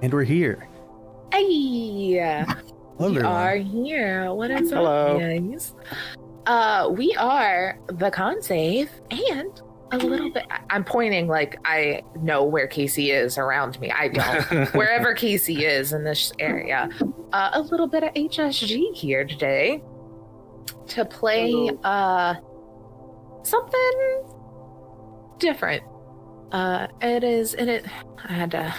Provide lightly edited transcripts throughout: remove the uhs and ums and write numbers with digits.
And we're here. Hey, Hello, we everyone. are here. What is Hello. up, guys? We are the con save and a little bit. I'm pointing like I know where Casey is around me. I don't. Wherever Casey is in this area. A little bit of HSG here today to play something different. It is, and I had to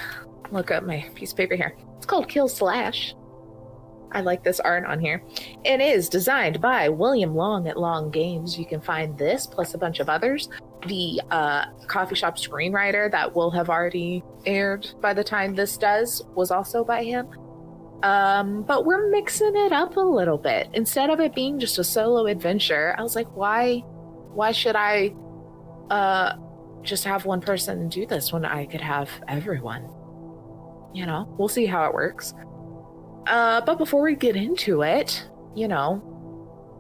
look up my piece of paper here. It's called Killslash. I like this art on here. It is designed by William Long at Long Games. You can find this plus a bunch of others. The coffee shop screenwriter that will have already aired by the time this does was also by him. But we're mixing it up a little bit. Instead of it being just a solo adventure, I was like, why should I just have one person do this when I could have everyone? You know, we'll see how it works. But before we get into it, you know,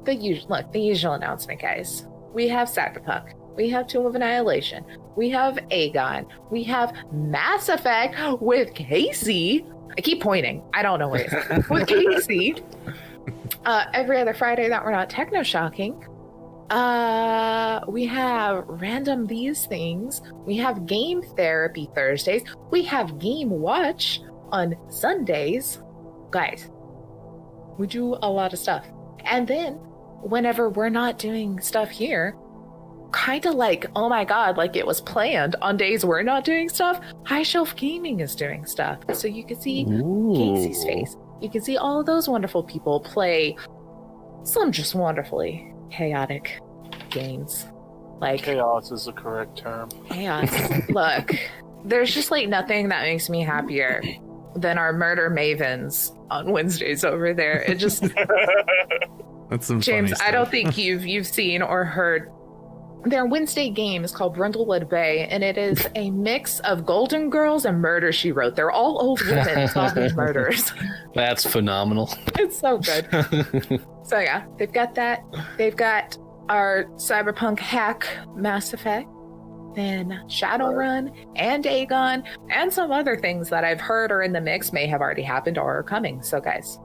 the usual announcement, guys. We have Cyberpunk. We have Tomb of Annihilation. We have Aegon. We have Mass Effect with Casey. I keep pointing. I don't know what it is. With Casey. Every other Friday that we're not techno-shocking. We have Random These Things. We have Game Therapy Thursdays. We have Game Watch on Sundays. Guys, we do a lot of stuff. And then whenever we're not doing stuff here, kind of like, oh my god, like it was planned, on days we're not doing stuff, High Shelf Gaming is doing stuff. So you can see Casey's face. You can see all of those wonderful people play some just wonderfully chaotic games. Like, chaos is the correct term. Chaos. Look, there's just like nothing that makes me happier than our murder mavens on Wednesdays over there. It just That's some James, funny I don't stuff. think you've seen or heard their Wednesday game is called Brundlewood Bay, and it is a mix of Golden Girls and Murder, She Wrote. They're all old women solving murders. That's phenomenal. It's so good. So yeah, they've got that. They've got our Cyberpunk hack Mass Effect, then Shadowrun and Aegon, and some other things that I've heard are in the mix, may have already happened or are coming. So guys,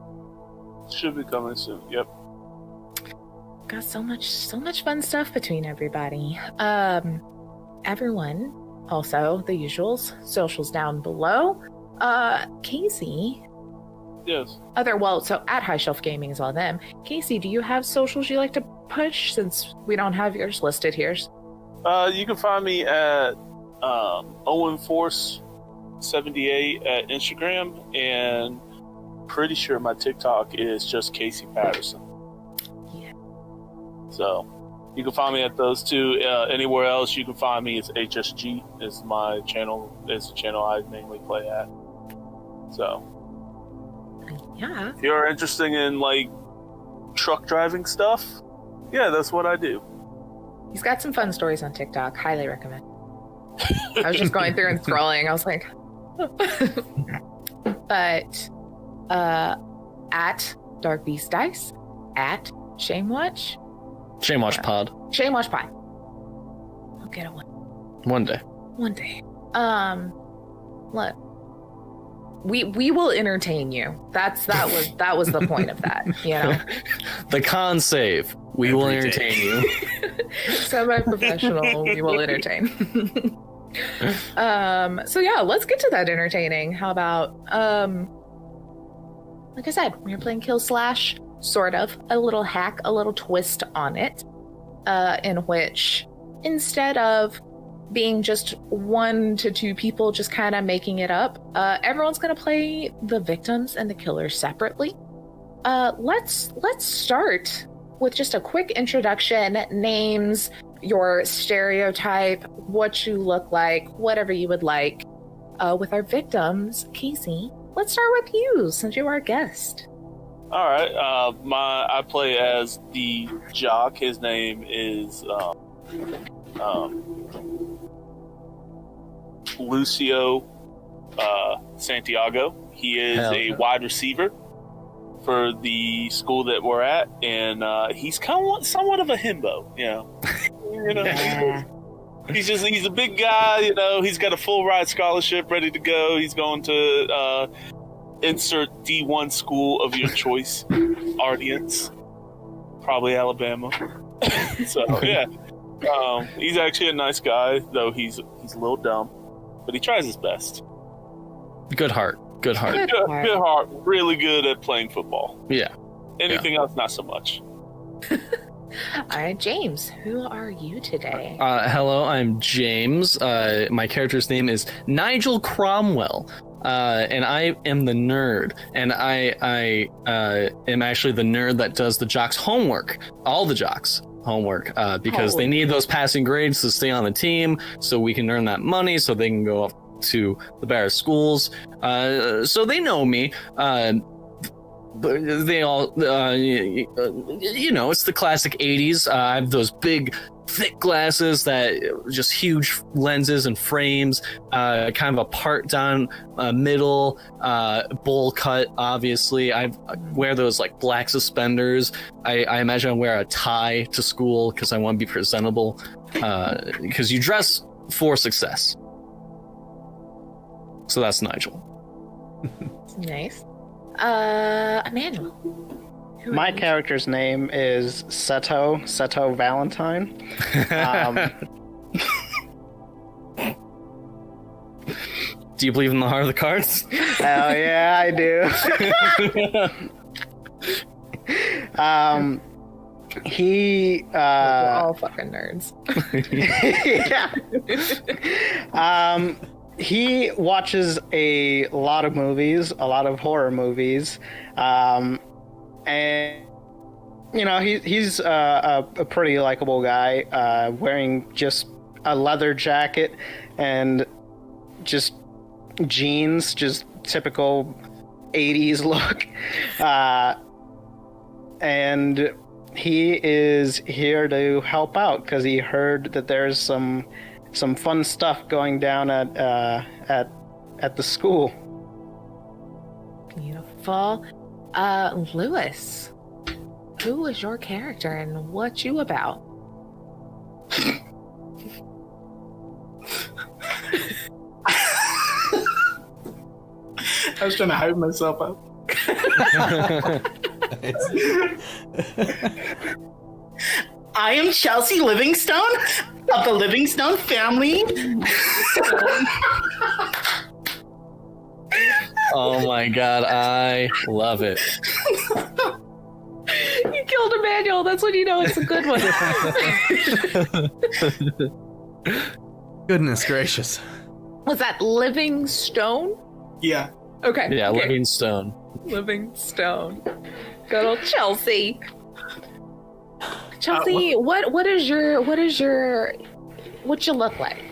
Should be coming soon. Yep. got so much fun stuff between everybody. Everyone, also the usuals, socials down below. Casey. Yes. So at High Shelf Gaming is all them. Casey, do you have socials you like to push since we don't have yours listed here? You can find me at Owen Force 78 at Instagram, and pretty sure my TikTok is just Casey Patterson. Yeah. So you can find me at those two. Anywhere else you can find me is HSG is my channel. Is the channel I mainly play at. So Yeah. if you're interested in like truck driving stuff, yeah, that's what I do. He's got some fun stories on TikTok. Highly recommend. I was just going through and scrolling. I was like, but at Dark Beast Dice, at Shamewatch Pod. Shamewatch Pod. I'll get it One day. one day. Look, we will entertain you. That was the point of that. You know, The con save. We will entertain you. semi-professional. We will entertain. So yeah, let's get to that entertaining. How about like I said, we were playing Killslash, sort of a little hack, a little twist on it, in which instead of being just 1 to 2 people just kind of making it up, everyone's gonna play the victims and the killers separately. Let's start with just a quick introduction, names, your stereotype, what you look like, whatever you would like. With our victims, Casey, let's start with you since you're our guest. All right. I play as the jock. His name is Lucio Santiago. He is a wide receiver for the school that we're at, and he's somewhat of a himbo, you know. He's a big guy, you know. He's got a full ride scholarship ready to go. He's going to insert D1 school of your choice audience. probably Alabama. So yeah, he's actually a nice guy, though he's a little dumb, but he tries his best. Good heart. Good heart. Good heart. Really good at playing football. Yeah. Anything else, not so much. All right, James, who are you today? Hello, I'm James. My character's name is Nigel Cromwell. And I am the nerd, and I am actually the nerd that does the jocks' homework, all the jocks' homework, because they need those passing grades to stay on the team, so we can earn that money, so they can go up to the better schools. So they know me. But they all, it's the classic 80s. I have those big, thick glasses that just huge lenses and frames, kind of a part down middle, bowl cut, obviously. I wear those like black suspenders. I imagine I wear a tie to school because I want to be presentable, because you dress for success. So that's Nigel. Nice. Emmanuel. My character's name is Seto Valentine. Do you believe in the heart of the cards? Hell yeah, I do. We're all fucking nerds. Yeah. He watches a lot of movies, a lot of horror movies, and he's a pretty likable guy, wearing just a leather jacket and just jeans, just typical 80s look, and he is here to help out because he heard that there's some fun stuff going down at the school. Beautiful. Lewis, who is your character and what you about? I was trying to hype myself up. I am Chelsea Livingstone of the Livingstone family. Oh my god, I love it. You killed Emmanuel. That's when you know it's a good one. Goodness gracious. Was that Livingstone? Yeah. Okay. Yeah, okay. Livingstone. Livingstone. Good old Chelsea. Chelsea, what you look like?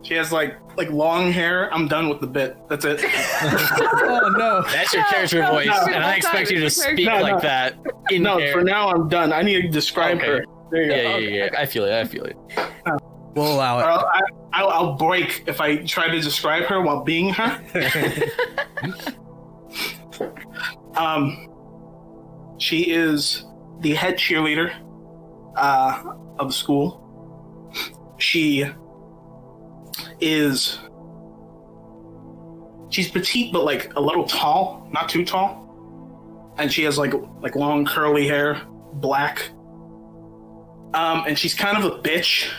She has like long hair. I'm done with the bit. That's it. Oh no. That's your character voice, and I expect you to speak like that. For now I'm done. I need to describe her. There you go. Yeah. Okay. I feel it. We'll allow it. I'll break if I try to describe her while being her. She is the head cheerleader of the school. She's petite but like a little tall, not too tall. And she has like long curly hair, black. And she's kind of a bitch.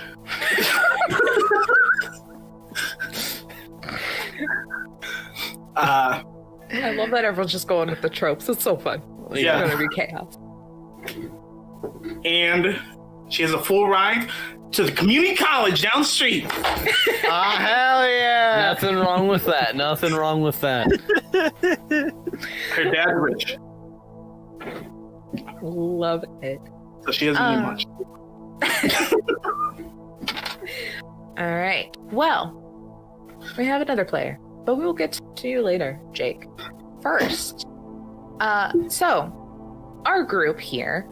I love that everyone's just going with the tropes. It's so fun. Yeah. It's gonna be chaos. And she has a full ride to the community college down the street. Hell yeah! Nothing wrong with that. Her dad's rich, Love it. so she doesn't need much. All right. Well, we have another player, but we will get to you later, Jake. First, so our group here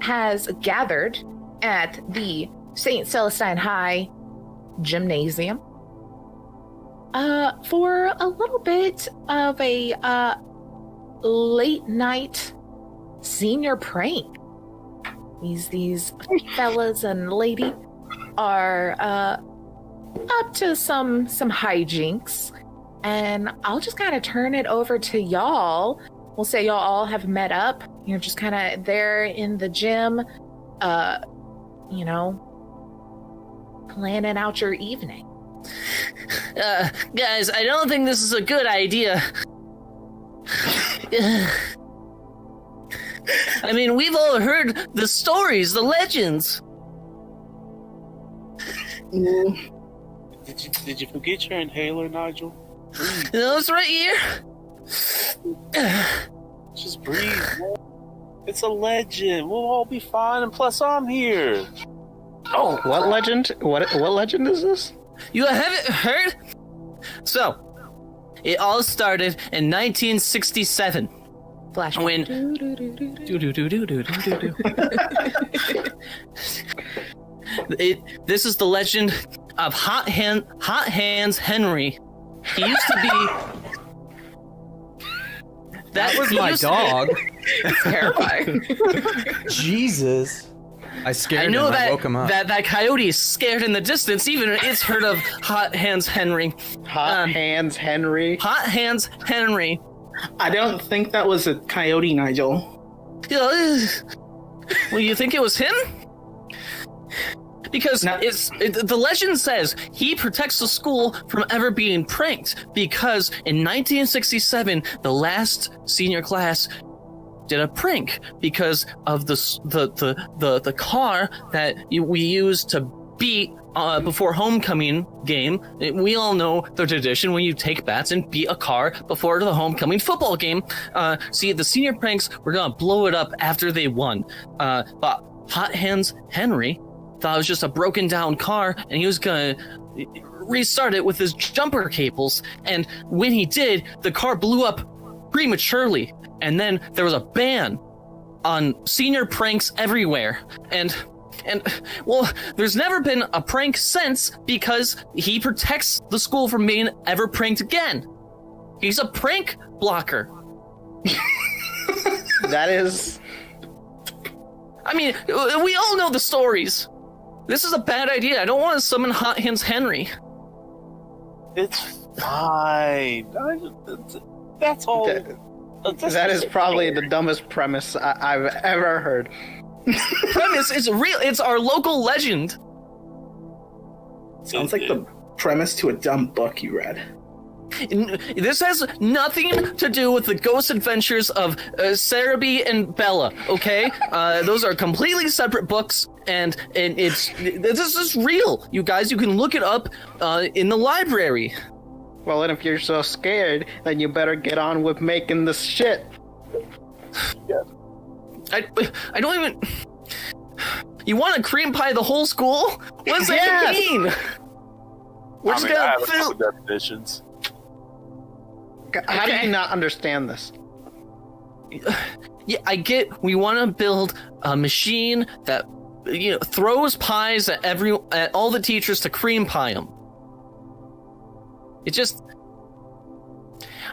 has gathered at the St. Celestine High Gymnasium for a little bit of a late night senior prank. These fellas and lady are up to some hijinks, and I'll just kind of turn it over to y'all we'll say y'all all have met up. You're just kind of there in the gym, you know, planning out your evening. Guys, I don't think this is a good idea. I mean, we've all heard the stories, the legends. Did you forget your inhaler, Nigel? No, it's right here. Just breathe. Man. It's a legend. We'll all be fine, and plus I'm here. Oh, what legend? What legend is this? You haven't heard? So, it all started in 1967. Flash. When this is the legend of Hot Hands Henry. He used to be. That was my dog. It's terrifying. Jesus. I scared I know him. I that, woke him up. that coyote is scared in the distance. Even it's heard of Hot Hands Henry. Hot Hands Henry. Hot Hands Henry. I don't think that was a coyote, Nigel. Well, you think it was him? Because the legend says he protects the school from ever being pranked. Because in 1967, the last senior class did a prank because of the car that we used to beat before homecoming game. We all know the tradition when you take bats and beat a car before the homecoming football game. See, the senior pranks were gonna blow it up after they won. But Hot Hands Henry thought it was just a broken down car, and he was gonna restart it with his jumper cables. And when he did, the car blew up prematurely. And then there was a ban on senior pranks everywhere. And well, there's never been a prank since because he protects the school from being ever pranked again. He's a prank blocker. That is... I mean, we all know the stories. This is a bad idea. I don't want to summon Hot Hands Henry. It's fine. That's all. That is probably the dumbest premise I've ever heard. Premise is real. It's our local legend. Sounds like the premise to a dumb book you read. This has nothing to do with the ghost adventures of Cerebi and Bella, okay? Those are completely separate books, and this is real. You guys, you can look it up in the library. Well, and if you're so scared, then you better get on with making this shit. Yeah. I don't even... You want to cream pie the whole school? What does that mean? We're just I gonna have a fill... couple definitions. How do you not understand this? Yeah, I get we want to build a machine that throws pies at all the teachers to cream pie them. It just...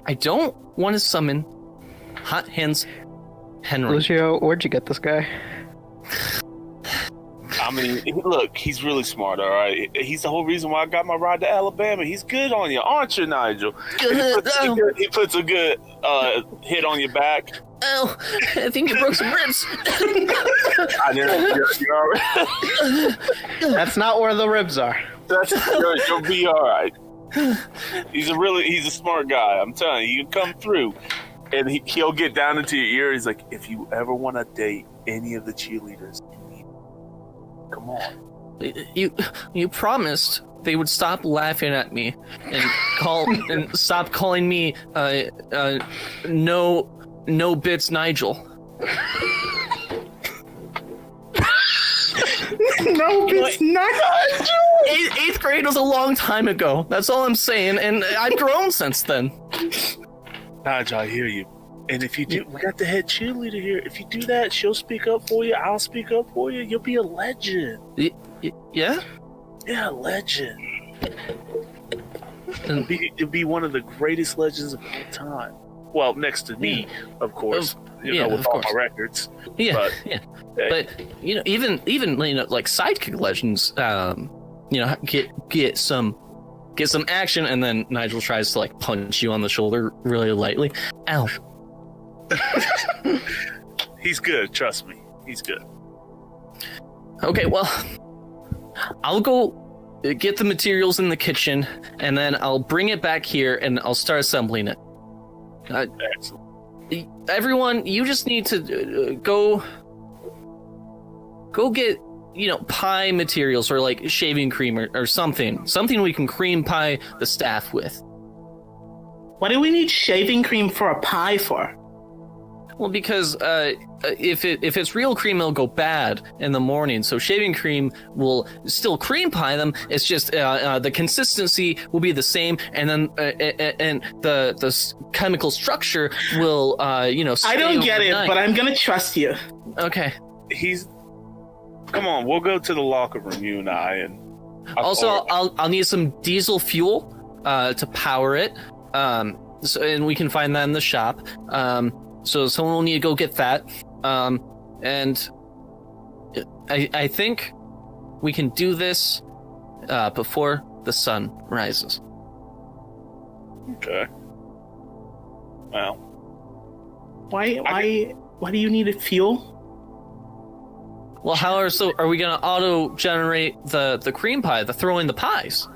I don't want to summon Hot Hands Henry. Lucio, where'd you get this guy? I mean, look, he's really smart, all right? He's the whole reason why I got my ride to Alabama. He's good on you, aren't you, Nigel? He puts a good hit on your back. Oh, I think you broke some ribs. I didn't. That's not where the ribs are. You'll be all right. He's a smart guy. I'm telling you, he'll come through, and he'll get down into your ear. He's like, if you ever want to date any of the cheerleaders, come on. You promised they would stop laughing at me and stop calling me no bits Nigel. No, it's not. Eighth grade was a long time ago. That's all I'm saying, and I've grown since then. Nigel, I hear you. And if you do, we got the head cheerleader here. If you do that, she'll speak up for you. I'll speak up for you. You'll be a legend. Yeah? Yeah, a legend. You'll be one of the greatest legends of all time. Well, next to me, of course. With all my records. Yeah, but, yeah. But even like sidekick legends, get some action, and then Nigel tries to like punch you on the shoulder really lightly. Ow. He's good. Trust me. He's good. Okay, well, I'll go get the materials in the kitchen, and then I'll bring it back here, and I'll start assembling it. Excellent. Everyone, you just need to go get, pie materials or like shaving cream or something we can cream pie the staff with. What do we need shaving cream for a pie for? Well, because if it's real cream, it'll go bad in the morning. So shaving cream will still cream pie them. It's just the consistency will be the same, and then and the chemical structure will stay I don't get overnight. it, but I'm gonna trust you. Okay. Come on, we'll go to the locker room, you and I, and I'll need some diesel fuel to power it. And we can find that in the shop. So someone will need to go get that. And I think we can do this before the sun rises. Okay. Well, Why do you need a fuel? Well, are we gonna auto generate the cream pie, the throwing the pies?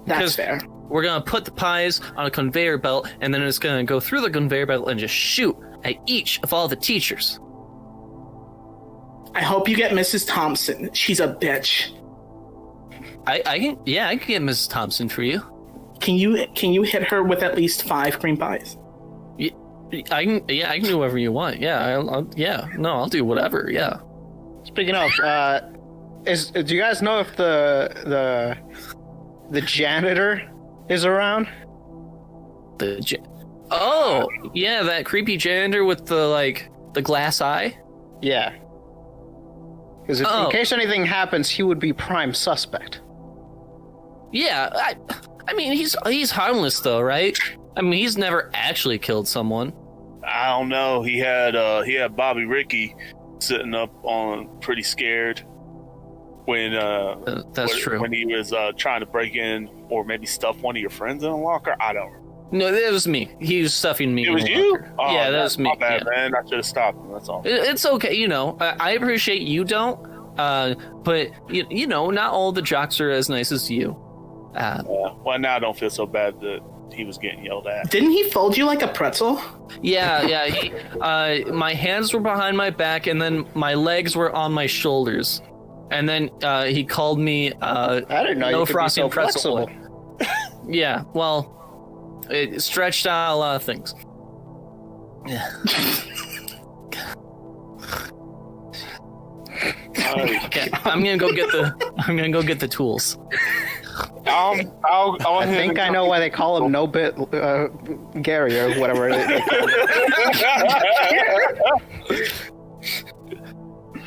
That's fair. We're gonna put the pies on a conveyor belt, and then it's gonna go through the conveyor belt and just shoot at each of all the teachers. I hope you get Mrs. Thompson. She's a bitch. I can get Mrs. Thompson for you. Can you hit her with at least 5 cream pies? I can do whatever you want. Yeah, I'll do whatever. Yeah. Speaking of, do you guys know if the janitor is around? Oh, yeah, that creepy janitor with the glass eye. Yeah. Because in case anything happens, he would be prime suspect. Yeah, I mean he's harmless though, right? I mean he's never actually killed someone. I don't know. He had Bobby Ricky sitting up on pretty scared when that's true. When he was trying to break in or maybe stuff one of your friends in a locker. I don't know. No, that was me. He was stuffing me. It was you? Oh, yeah, that was me. My bad, yeah. man. I should have stopped him. That's all. It's okay, I appreciate you don't, but not all the jocks are as nice as you. Well, now I don't feel so bad that he was getting yelled at. Didn't he fold you like a pretzel? Yeah. My hands were behind my back, and then my legs were on my shoulders, and then he called me. I didn't know no you could frosty be so pretzel. flexible. Yeah, well, it stretched out a lot of things. Yeah. Okay, I'm gonna go get the tools. I think I know why they call him No Bit Gary or whatever.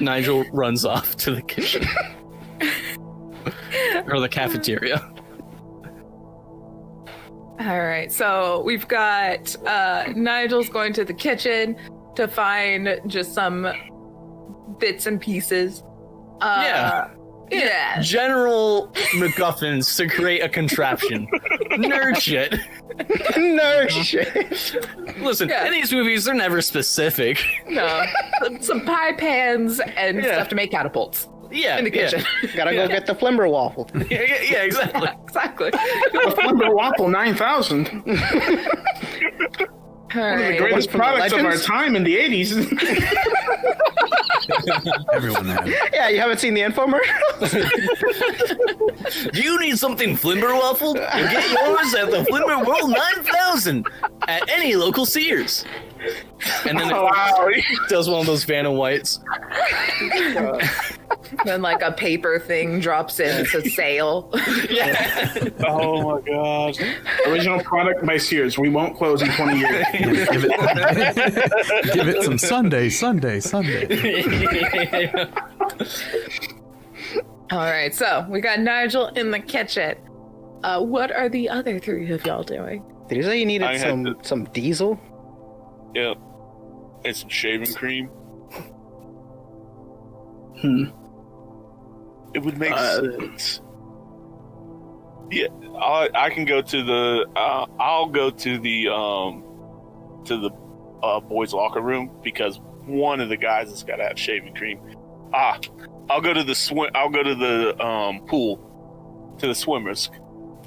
Nigel runs off to the kitchen or the cafeteria. All right, so we've got Nigel's going to the kitchen to find just some bits and pieces. Yeah. General MacGuffins to create a contraption. Nerd shit. Nerd shit. Listen, in these movies, they're never specific. No, some pie pans and stuff to make catapults. Yeah, in the kitchen. Gotta go get the Flimber waffle. Yeah, exactly. Yeah, exactly. The Flimber Waffle 9000. All One of the right. greatest products of our time in the 80s. Everyone had it. Yeah, you haven't seen the infomercial? Do you need something Flimber waffled? Get yours at the Flimber World 9000 at any local Sears. And then it does one of those Vanna Whites. Then like a paper thing drops in. It's a sale. Yeah. Oh my god. Original product by Sears. We won't close in 20 years. Give it some Sunday. All right, so we got Nigel in the kitchen. What are the other 3 of y'all doing? Did you say you needed some diesel? Yep. And some shaving cream. It would make sense. Yeah, I can go to the. I'll go to the boys' locker room because one of the guys has got to have shaving cream. I'll go to the I'll go to the pool, to the swimmers.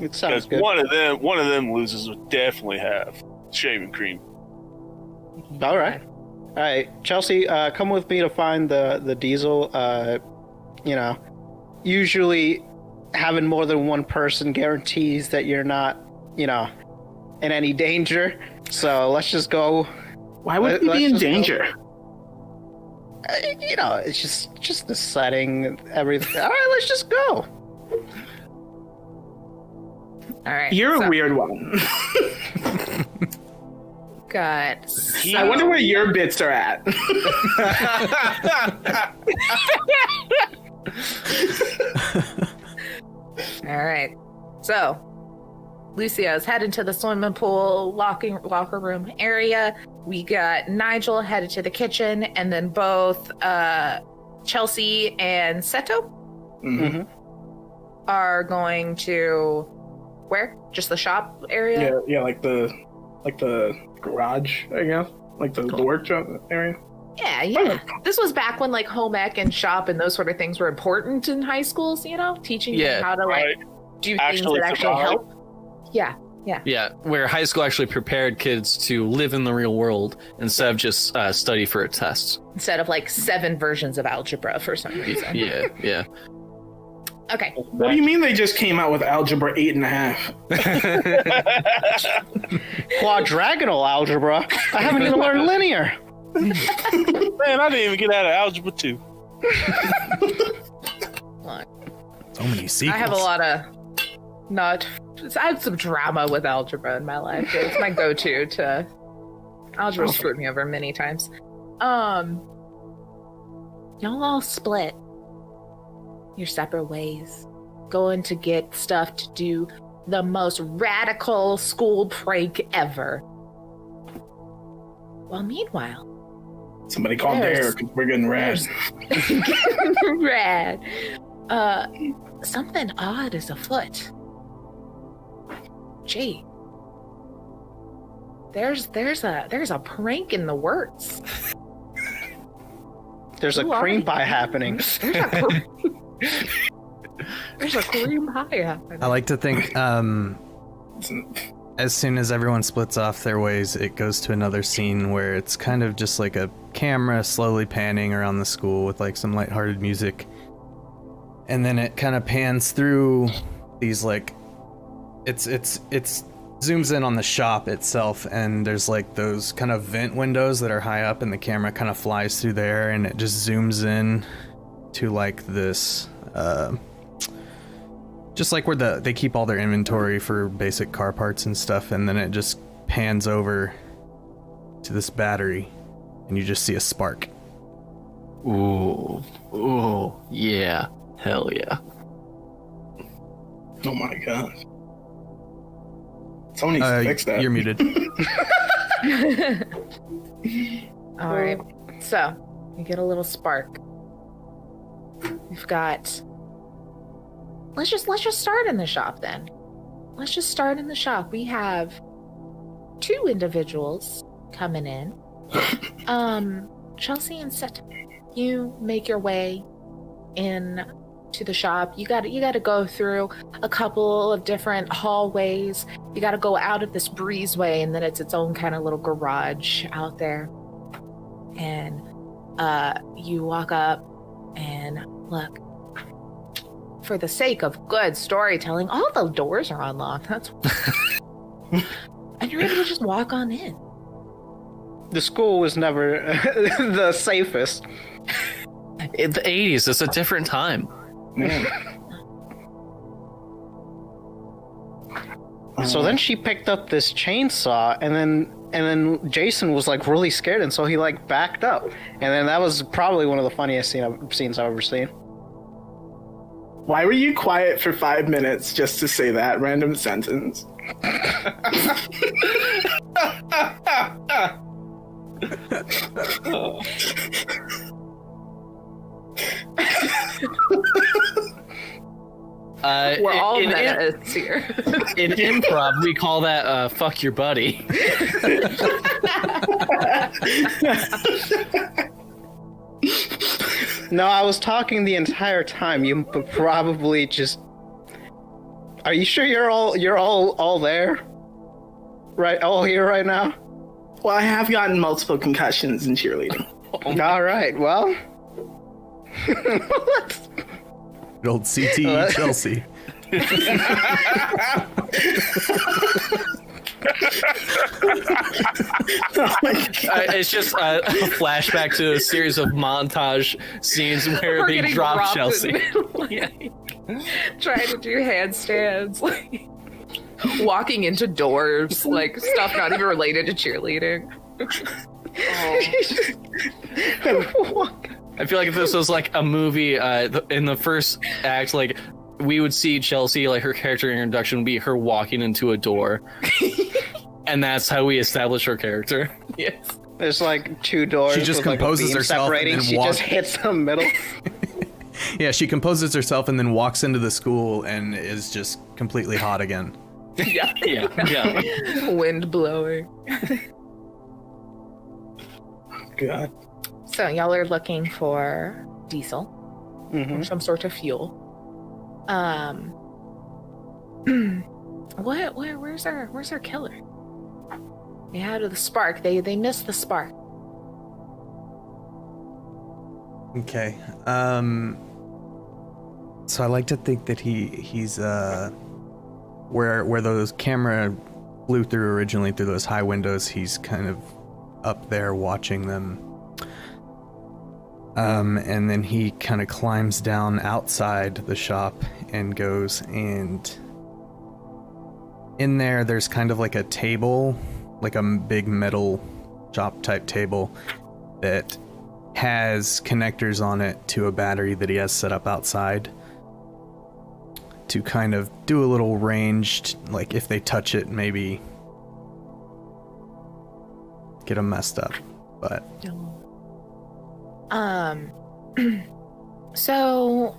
It sounds Because good. one of them losers would definitely have shaving cream. All right, Chelsea, come with me to find the diesel. Usually having more than one person guarantees that you're not, in any danger. So let's just go. Why would we be in danger? It's just the setting, everything. All right, let's just go. All right. You're a weird one. Got. I wonder where your bits are at. All right. So, Lucio's headed to the swimming pool, locker room area. We got Nigel headed to the kitchen, and then both Chelsea and Seto Mm-hmm. are going to where? Just the shop area? Yeah, like the garage, I guess, like the workshop area. Yeah. This was back when like home ec and shop and those sort of things were important in high schools. Teaching them how to Right. do Actually things that actually survive. help. Yeah. Yeah, where high school actually prepared kids to live in the real world instead of just study for a test. Instead of like 7 versions of algebra for some reason. Yeah. Okay. What do you mean they just came out with Algebra 8.5? Quadragonal algebra. I haven't even learned linear. Man, I didn't even get out of algebra 2. So many sequels. I have a lot of I had some drama with algebra in my life. It's my go-to to algebra screwed me over many times. Y'all all split your separate ways, going to get stuff to do the most radical school prank ever. Well, meanwhile, Somebody call Derek. We're getting rad. rad. Something odd is afoot. Gee, there's a prank in the works. There's a Who are cream you? pie happening. There's a cream pie happening. I like to think as soon as everyone splits off their ways, it goes to another scene where it's kind of just like a camera slowly panning around the school with like some lighthearted music. And then it kind of pans through these like it's zooms in on the shop itself, and there's like those kind of vent windows that are high up, and the camera kind of flies through there, and it just zooms in to like this just like where they keep all their inventory for basic car parts and stuff, and then it just pans over to this battery and you just see a spark. Ooh, yeah, hell yeah. Oh my god. Someone needs to fix that. You're muted. All right. So, you get a little spark. We've got. Let's just start in the shop then. Let's just start in the shop. We have 2 individuals coming in. Chelsea and Seto. You make your way in to the shop. You got to go through a couple of different hallways. You got to go out of this breezeway, and then it's its own kind of little garage out there. And you walk up and look. For the sake of good storytelling, all the doors are unlocked. That's and you're able to just walk on in. The school was never the safest. In the 80s, it's a different time. So then she picked up this chainsaw, and then Jason was like really scared, and so he like backed up, and then that was probably one of the funniest scenes I've ever seen. Why were you quiet for 5 minutes just to say that random sentence? We're all in metas here. improv, we call that fuck your buddy. No, I was talking the entire time. You probably just. Are you sure you're all there? Right, all here right now? Well, I have gotten multiple concussions in cheerleading. All right. Well. Good old CTE Chelsea. Oh my God. It's just a flashback to a series of montage scenes where We're they getting drop dropped Chelsea. Trying to do handstands, like walking into doors, like stuff not even related to cheerleading. I feel like if this was like a movie, in the first act, like we would see Chelsea, like her character introduction would be her walking into a door, and that's how we establish her character. Yes. There's like two doors. She just with, like, a composes beam herself and separating. then She just hits the middle. Yeah, she composes herself and then walks into the school and is just completely hot again. Yeah. Wind blowing. God. So y'all are looking for diesel Mm-hmm. or some sort of fuel. Where's our killer? They had the spark. They missed the spark. Okay. So I like to think that he's where those camera flew through originally through those high windows, he's kind of up there watching them. And then he kind of climbs down outside the shop and goes, and in there's kind of like a table, like a big metal shop type table that has connectors on it to a battery that he has set up outside to kind of do a little ranged, like if they touch it, maybe get them messed up. But so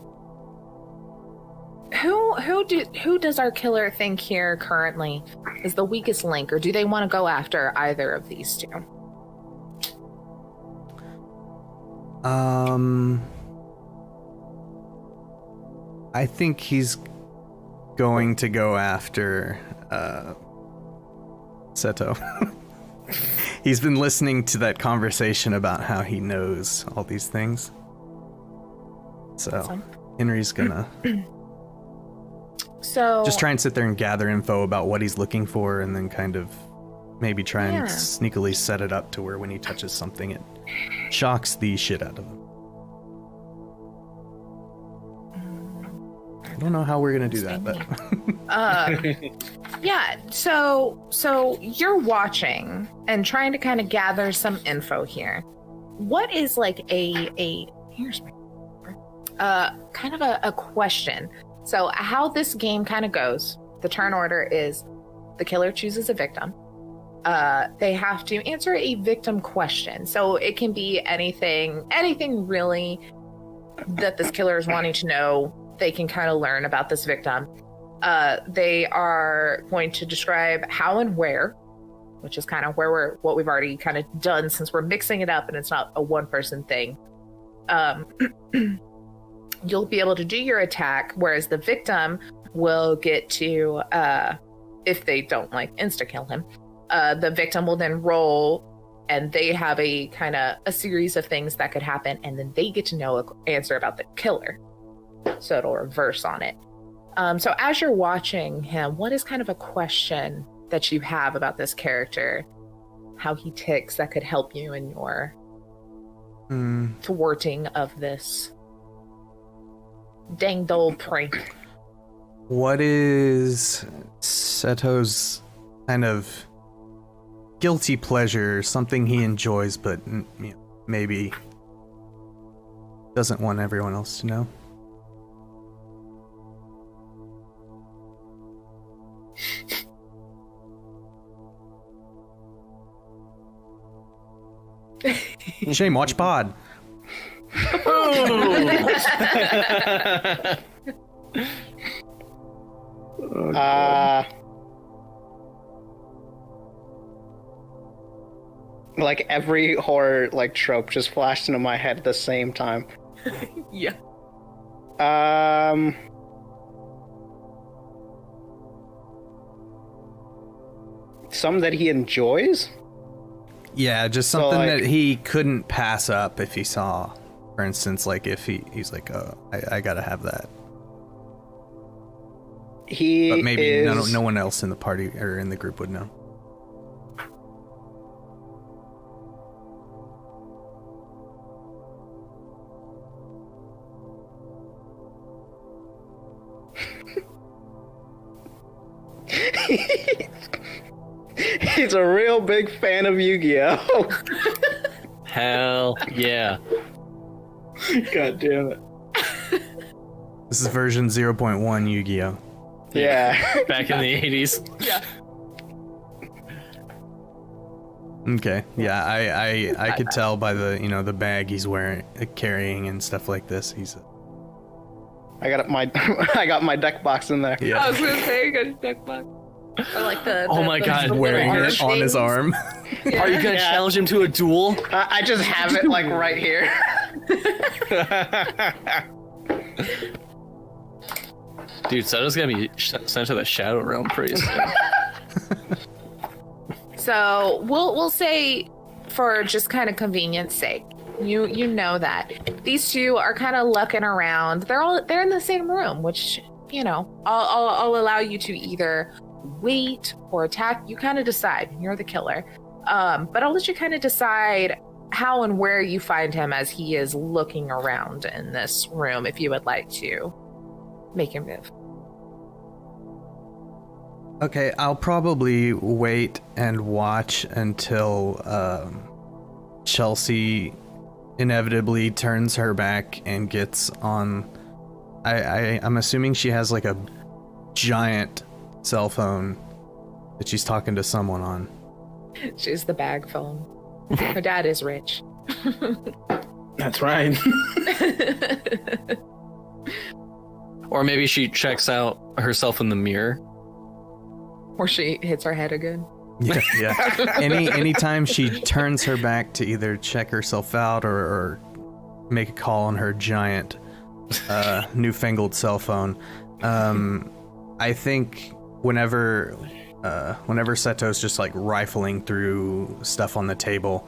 who does our killer think here currently is the weakest link, or do they want to go after either of these two? I think he's going to go after Seto. He's been listening to that conversation about how he knows all these things. So Awesome. Henry's gonna So just try and sit there and gather info about what he's looking for, and then kind of maybe try and sneakily set it up to where when he touches something, it shocks the shit out of him. I don't know how we're gonna do that, but yeah, so you're watching and trying to kind of gather some info here. What is like here's my kind of a question. So how this game kind of goes, the turn order is the killer chooses a victim. They have to answer a victim question. So it can be anything really that this killer is wanting to know. They can kind of learn about this victim. They are going to describe how and where, which is kind of what we've already kind of done since we're mixing it up and it's not a one-person thing. You'll be able to do your attack, whereas the victim will get to, if they don't like insta-kill him, the victim will then roll, and they have a kind of a series of things that could happen, and then they get to know an answer about the killer. So it'll reverse on it. So as you're watching him, what is kind of a question that you have about this character, how he ticks, that could help you in your thwarting of this danged old prank? what is Seto's kind of guilty pleasure, something he enjoys but maybe doesn't want everyone else to know? Shame, watch pod. Like every horror like trope just flashed into my head at the same time. Yeah. Some that he enjoys? Yeah, just So, something like- that he couldn't pass up if he saw. For instance, like if he's like, oh, I gotta have that. He But maybe is... no one else in the party or in the group would know. He's a real big fan of Yu-Gi-Oh! Hell yeah. God damn it. This is version 0.1 Yu-Gi-Oh. Yeah. Back in the 80s. Yeah. Okay, yeah, I could tell by the the bag he's wearing, carrying, and stuff like this. He's I got my deck box in there. I was gonna say, you got a deck box. Or like the Oh my God, the wearing little it arm on his things. arm. Yeah. Are you gonna Yeah. challenge him to a duel? I just have it like right here. Dude, Seto's gonna be sent to the Shadow Realm pretty soon. So we'll say, for just kind of convenience sake, you know that these two are kind of lucking around. They're in the same room, which I'll allow you to either wait or attack. You kind of decide. You're the killer, but I'll let you kind of decide how and where you find him as he is looking around in this room. If you would like to make your move. Okay, I'll probably wait and watch until Chelsea inevitably turns her back and gets on. I'm assuming she has like a giant cell phone that she's talking to someone on. She's the bag phone. Her dad is rich. That's right. Or maybe she checks out herself in the mirror. Or she hits her head again. Yeah. Anytime she turns her back to either check herself out or make a call on her giant newfangled cell phone, I think whenever Seto's just like rifling through stuff on the table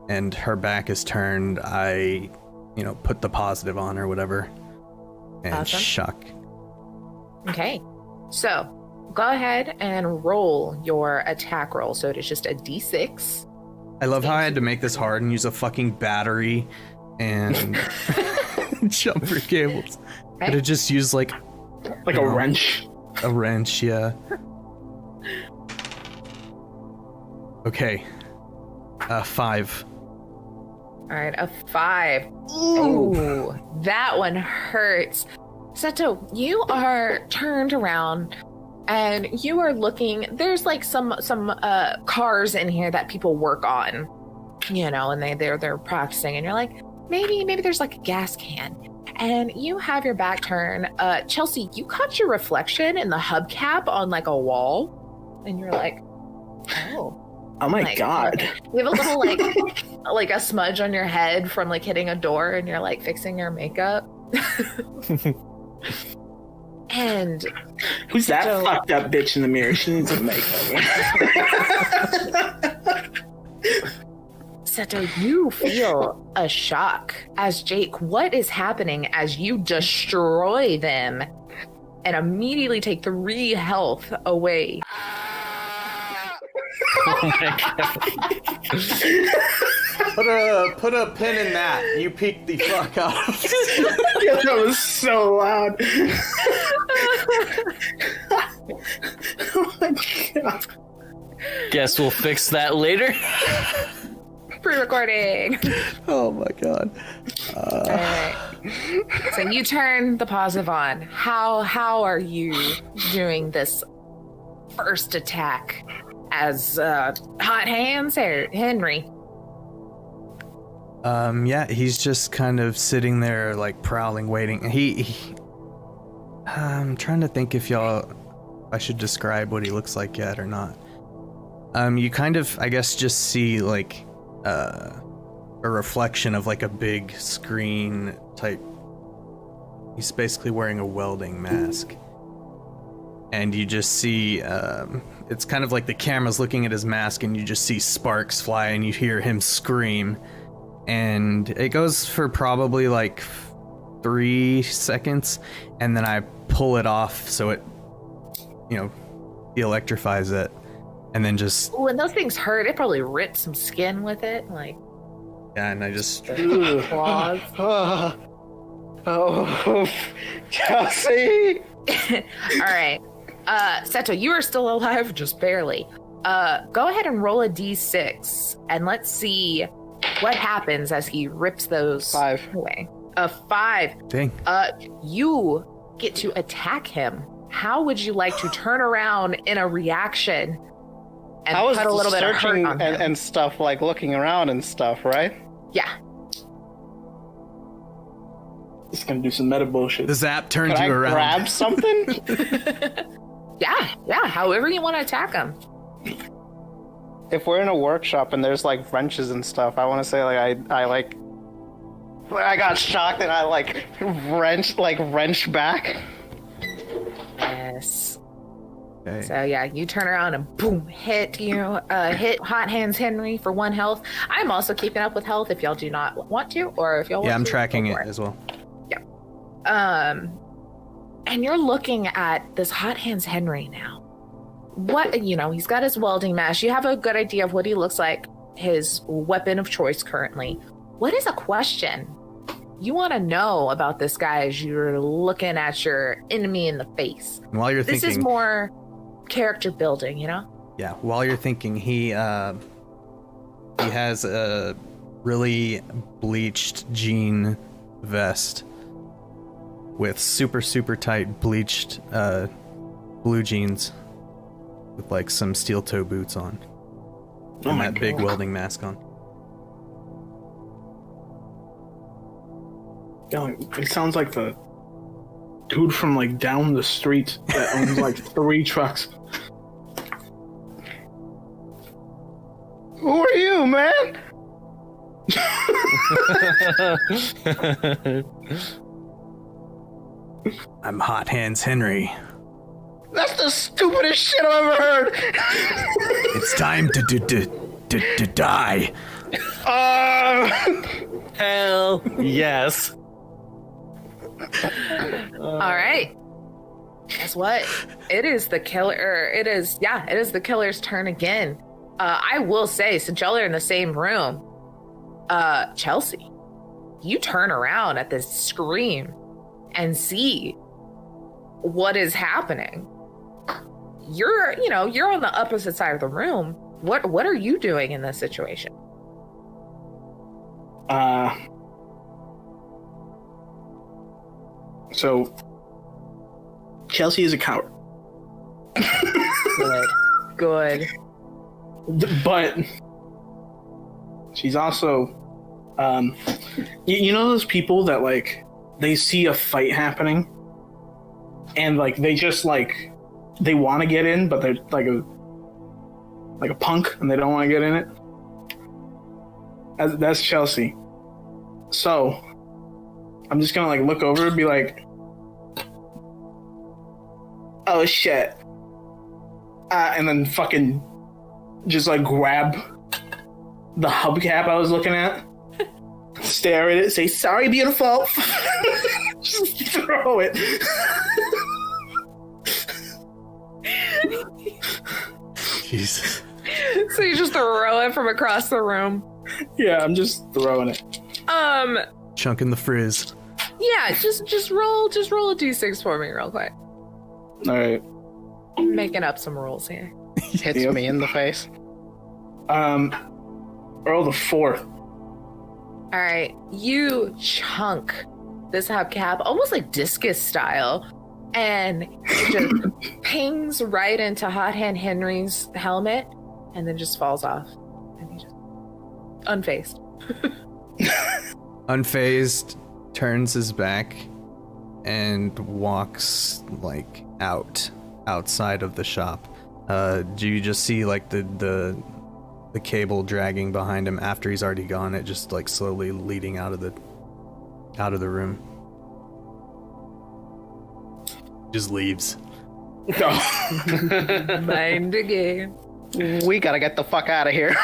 and her back is turned, I put the positive on or whatever and Awesome. shock. Okay. So go ahead and roll your attack roll. So it is just a d6. I love how I had to make this hard and use a fucking battery and jumper cables. Could have just used like Like a wrench. a wrench, yeah. Okay. 5. All right, a 5. Ooh, that one hurts. Seto, you are turned around and you are looking. There's like some cars in here that people work on, and they're practicing. And you're like, maybe there's like a gas can. And you have your back turned. Chelsea, you caught your reflection in the hubcap on like a wall, and you're like, oh. Oh my Like, god. You have a little like a smudge on your head from like hitting a door, and you're like fixing your makeup. And Who's that So- fucked up bitch in the mirror? She needs some makeup. Seto, you feel a shock as Jake, what is happening as you destroy them and immediately take 3 health away? Oh my God. Put a pin in that. You peeked the fuck out. Yeah, that was so loud. Oh my god. Guess we'll fix that later. Pre-recording. Oh my god. All right. So you turn the positive on. How are you doing this first attack as hot hands, Henry? Yeah, he's just kind of sitting there like prowling, waiting. I'm trying to think if I should describe what he looks like yet or not. You kind of, I guess, just see like a reflection of like a big screen type. He's basically wearing a welding mask. And you just see, it's kind of like the camera's looking at his mask and you just see sparks fly and you hear him scream. And it goes for probably like 3 seconds, and then I pull it off so it, de-electrifies it, and then just... When those things hurt, it probably ripped some skin with it, like... Yeah, and I just... claws. Oh, Chelsea! Alright. Seto, you are still alive, just barely. Go ahead and roll a d6, and let's see what happens as he rips those 5 away. A 5. Dang. You get to attack him. How would you like to turn around in a reaction and I was put a little bit of searching hurt on him? and stuff, like looking around and stuff, right? Yeah. It's gonna do some meta bullshit. The zap turned Can I you around. grab something? Yeah. However you want to attack him. If we're in a workshop and there's like wrenches and stuff, I want to say like I got shocked and I like wrenched back. Yes. Okay. So yeah, you turn around and boom, hit Hot Hands Henry for 1 health. I'm also keeping up with health if y'all do not want to, or if y'all want Yeah, I'm to, tracking go it for as well. And you're looking at this Hot Hands Henry now. What, he's got his welding mask. You have a good idea of what he looks like, his weapon of choice currently. What is a question you want to know about this guy as you're looking at your enemy in the face? And while you're This thinking... is more character building, Yeah, while you're thinking, he has a really bleached jean vest with super tight bleached blue jeans with like some steel toe boots on, and that big welding mask on. Yeah, it sounds like the dude from like down the street that owns like 3 trucks. Who are you, man? I'm Hot Hands Henry. That's the stupidest shit I've ever heard. It's time to die. Hell yes. All right. Guess what? It is the the killer's turn again. I will say, since y'all are in the same room, Chelsea, you turn around at this scream and see what is happening. You're on the opposite side of the room. What are you doing in this situation? So Chelsea is a coward. Good. But she's also, you know those people that like they see a fight happening and like they just like they want to get in, but they're like a punk and they don't want to get in it. That's Chelsea. So I'm just gonna like look over and be like, oh shit, and then fucking just like grab the hubcap I was looking at, stare at it, say sorry beautiful, just throw it. Jesus. So you just throw it from across the room. Yeah, I'm just throwing it. Chunking the frizz. Yeah, just roll a d6 for me real quick. All right. Making up some rules here. Hits Yep. me in the face. Roll the 4. All right, you chunk this hubcap almost like discus style, and it just pings right into Hot Hand Henry's helmet, and then just falls off, and he just unfazed. Unfazed, turns his back, and walks like outside of the shop. Do you just see like the the cable dragging behind him after he's already gone. It just like slowly leading out of the room. Just leaves. Mind the game. We gotta get the fuck out of here.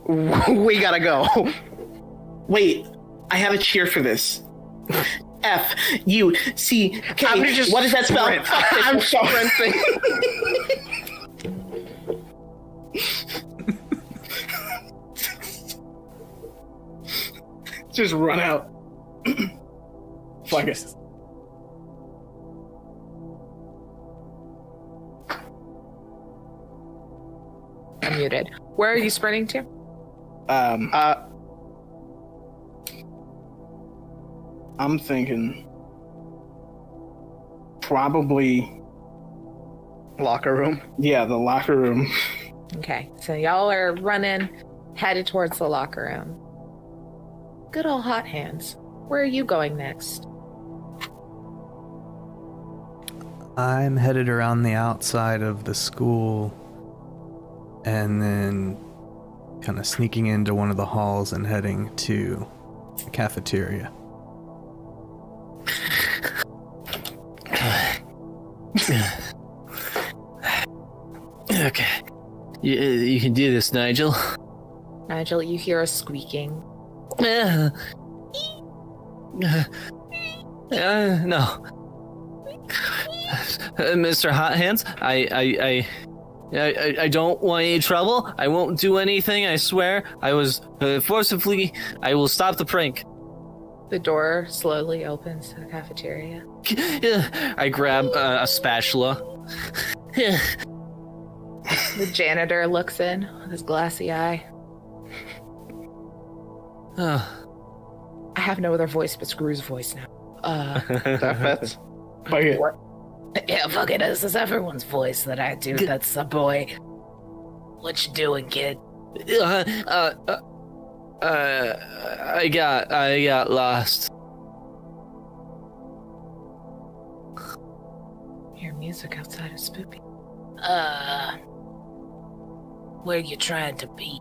We gotta go. Wait, I have a cheer for this. F-U-C-K. What does that spell? I'm sprinting. Just run out. Fuck it. I'm muted. Where are you sprinting to? I'm thinking probably Locker room. Yeah, the locker room. Okay, so y'all are running, headed towards the locker room. Good old hot hands. Where are you going next? I'm headed around the outside of the school and then kind of sneaking into one of the halls and heading to the cafeteria. Okay. You can do this, Nigel. Nigel, you hear a squeaking. No. Mr. Hot Hands, I don't want any trouble. I won't do anything, I swear. I was forcibly... I will stop the prank. The door slowly opens to the cafeteria. I grab a spatula. The janitor looks in with his glassy eye. I have no other voice but Screw's voice now. That fits. Fuck it. Yeah, fuck it. This is everyone's voice that I do. That's the boy. What you doing, kid? I got lost. Hear music outside is spooky. Where you trying to be?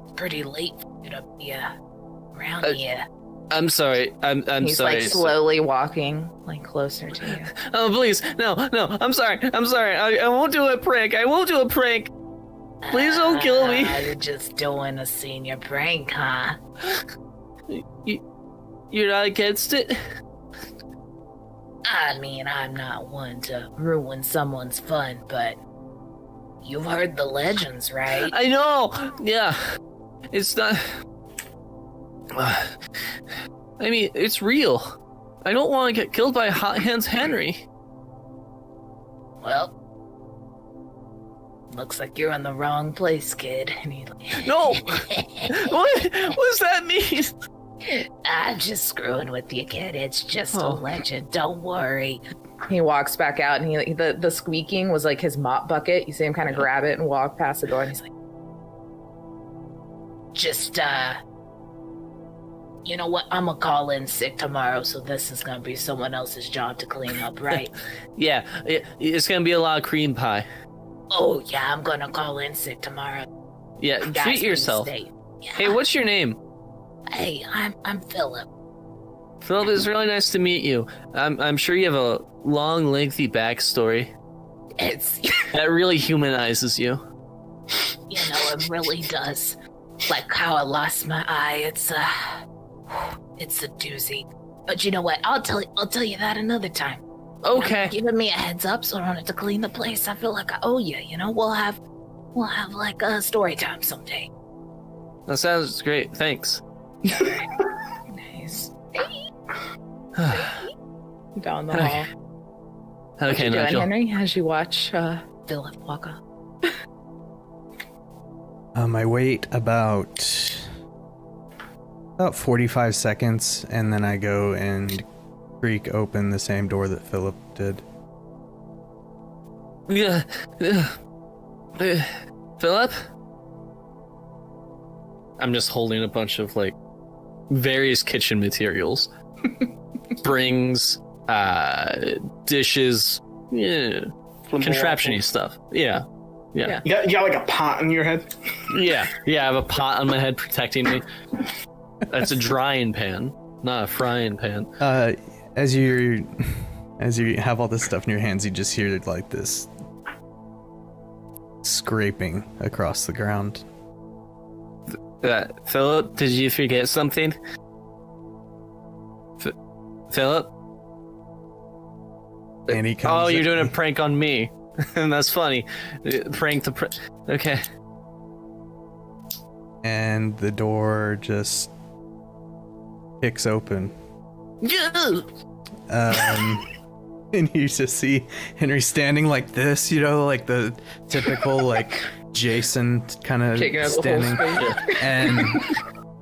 It's pretty late for you to be around here. I'm sorry. I'm He's sorry. like slowly walking like closer to you. Oh, please. No. I'm sorry. I won't do a prank. Please don't kill me. You're just doing a senior prank, huh? You're not against it? I mean, I'm not one to ruin someone's fun, but you've heard the legends, right? I know. Yeah. It's not... I mean, it's real. I don't want to get killed by Hot Hands Henry. Well, looks like you're in the wrong place, kid. No! What does that mean? I'm just screwing with you, kid. It's just a legend. Don't worry. He walks back out, and the squeaking was like his mop bucket. You see him kind of grab it and walk past the door, and he's like, just, you know what? I'm gonna call in sick tomorrow, so this is gonna be someone else's job to clean up, right? Yeah, it's gonna be a lot of cream pie. Oh, yeah, I'm gonna call in sick tomorrow. Yeah, Guys, treat please yourself. stay. Yeah. Hey, what's your name? Hey, I'm Philip. Philip, it's really nice to meet you. I'm sure you have a long, lengthy backstory. It's, That really humanizes you. you know, it really does. Like how I lost my eye. It's a doozy. But you know what? I'll tell you that another time. Okay. You're giving me a heads up, so I wanted to clean the place. I feel like I owe you. You know, we'll have like a story time someday. That sounds great. Thanks. nice. Down the hall. What Okay, you doing, Nigel. Henry, as you watch Philip walk up? I wait about 45 seconds, and then I go and creak open the same door that Philip did. Yeah. Philip? I'm just holding a bunch of like various kitchen materials. Springs, dishes, yeah, contraption-y stuff. Yeah. Yeah. You got like a pot in your head. Yeah. I have a pot on my head protecting me. That's a drying pan, not a frying pan. As you have all this stuff in your hands, you just hear like this scraping across the ground. Philip, did you forget something? Philip? And he comes you're doing a prank on me. And that's funny. Okay. And the door just kicks open. And you just see Henry standing like this, like the typical like Jason kind of standing, and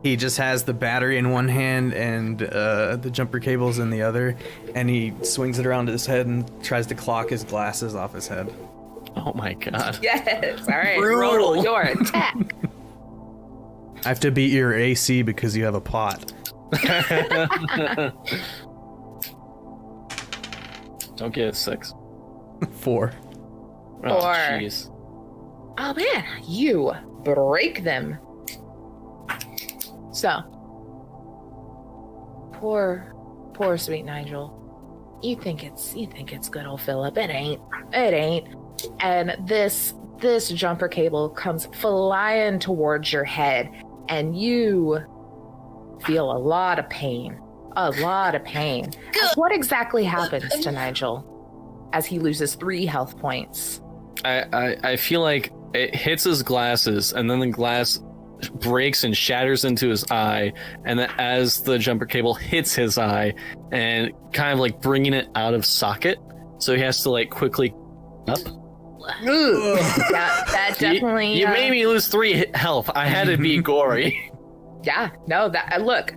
he just has the battery in one hand and the jumper cables in the other, and he swings it around his head and tries to clock his glasses off his head. Oh my god. Yes. All right. Brutal. Roll your attack. I have to beat your AC because you have a pot. Don't get a 6. 4. Oh, 4. jeez. Oh man, you break them. So, poor sweet Nigel. You think it's good old Philip. It ain't. And this jumper cable comes flying towards your head, and you feel a lot of pain. What exactly happens to Nigel as he loses 3 health points? I feel like it hits his glasses, and then the glass breaks and shatters into his eye, and then as the jumper cable hits his eye and kind of like bringing it out of socket, so he has to like quickly up. Yeah, that definitely. You made me lose 3 health. I had to be gory. Yeah, no, that look.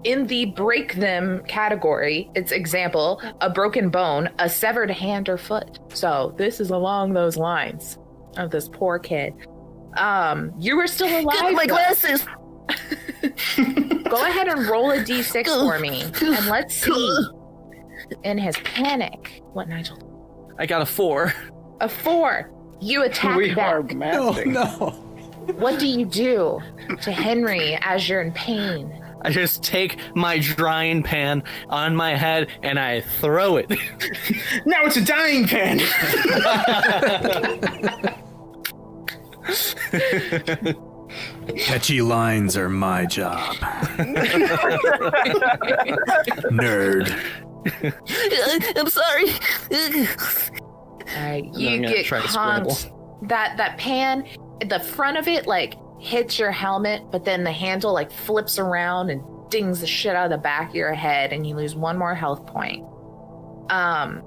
In the break them category, it's example, a broken bone, a severed hand or foot. So this is along those lines of this poor kid. You were still alive. Get my though. glasses. Go ahead and roll a d6 for me, and let's see in his panic what Nigel. I got a 4. A 4. You attack We back. are matching. No. What do you do to Henry as you're in pain? I just take my drying pan on my head and I throw it. Now it's a dying pan. Catchy lines are my job. Nerd. I'm sorry. You I'm gonna get try to scramble. conked. That pan, the front of it like hits your helmet, but then the handle like flips around and dings the shit out of the back of your head, and you lose 1 more health point. Do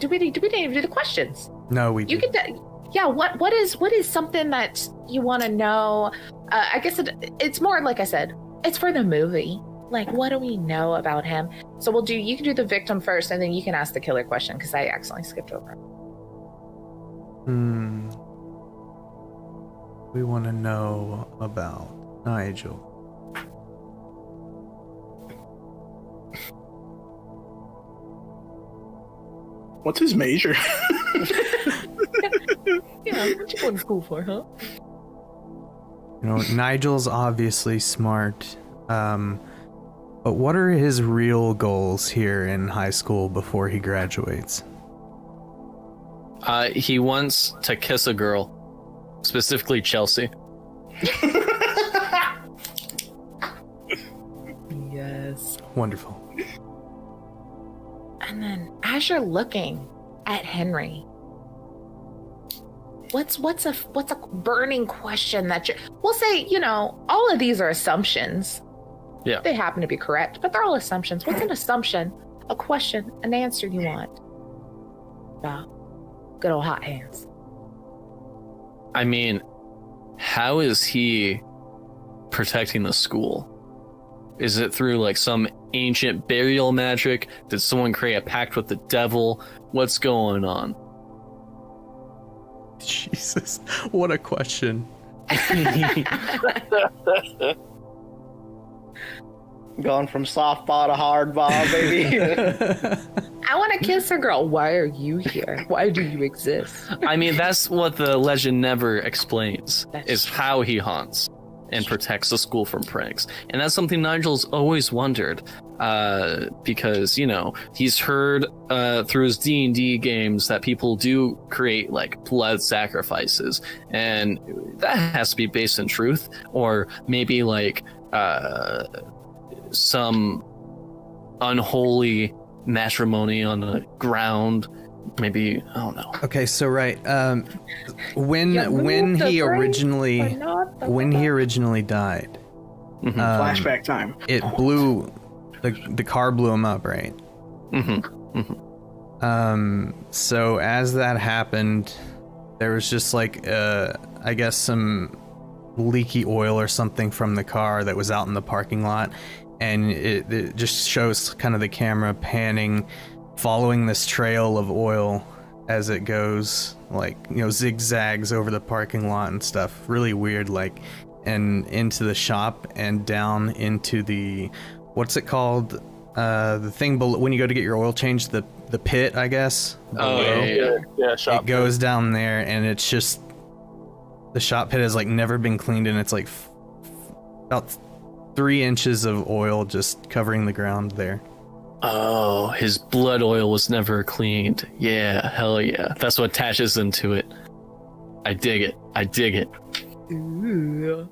we didn't even do the questions? No, we You did. can. Yeah. What is something that you want to know? I guess it's more like I said. It's for the movie. Like, what do we know about him? So you can do the victim first, and then you can ask the killer question because I accidentally skipped over. We want to know about Nigel. What's his major? Yeah, what you going to school for, huh? Nigel's obviously smart. But what are his real goals here in high school before he graduates? He wants to kiss a girl, specifically Chelsea. Yes. Wonderful. And then, as you're looking at Henry, what's a burning question that we'll say, all of these are assumptions. Yeah. They happen to be correct, but they're all assumptions. What's an assumption, a question, an answer you want? Good old hot hands. I mean, how is he protecting the school? Is it through like some ancient burial magic? Did someone create a pact with the devil? What's going on? Jesus, what a question. Going from softball to hardball, baby. I want to kiss a girl. Why are you here? Why do you exist? I mean, that's what the legend never explains, is how he haunts and protects the school from pranks. And that's something Nigel's always wondered, because, you know, he's heard through his D&D games that people do create, like, blood sacrifices. And that has to be based in truth, or maybe, like, some unholy matrimony on the ground. Maybe, I don't know. Okay, so right, when he originally died, Flashback time. it blew the car blew him up, right? So as that happened, there was just like I guess some leaky oil or something from the car that was out in the parking lot, and it just shows kind of the camera panning, following this trail of oil as it goes, like, you know, zigzags over the parking lot and stuff. Really weird, like, and into the shop and down into the, what's it called? The thing below, when you go to get your oil change, the pit, I guess. Yeah, shop It goes down there, and it's just, the shop pit has like never been cleaned, and it's like about 3 inches of oil just covering the ground there. Oh, his blood oil was never cleaned. Yeah, hell yeah. That's what attaches into it. I dig it. I dig it. Ooh.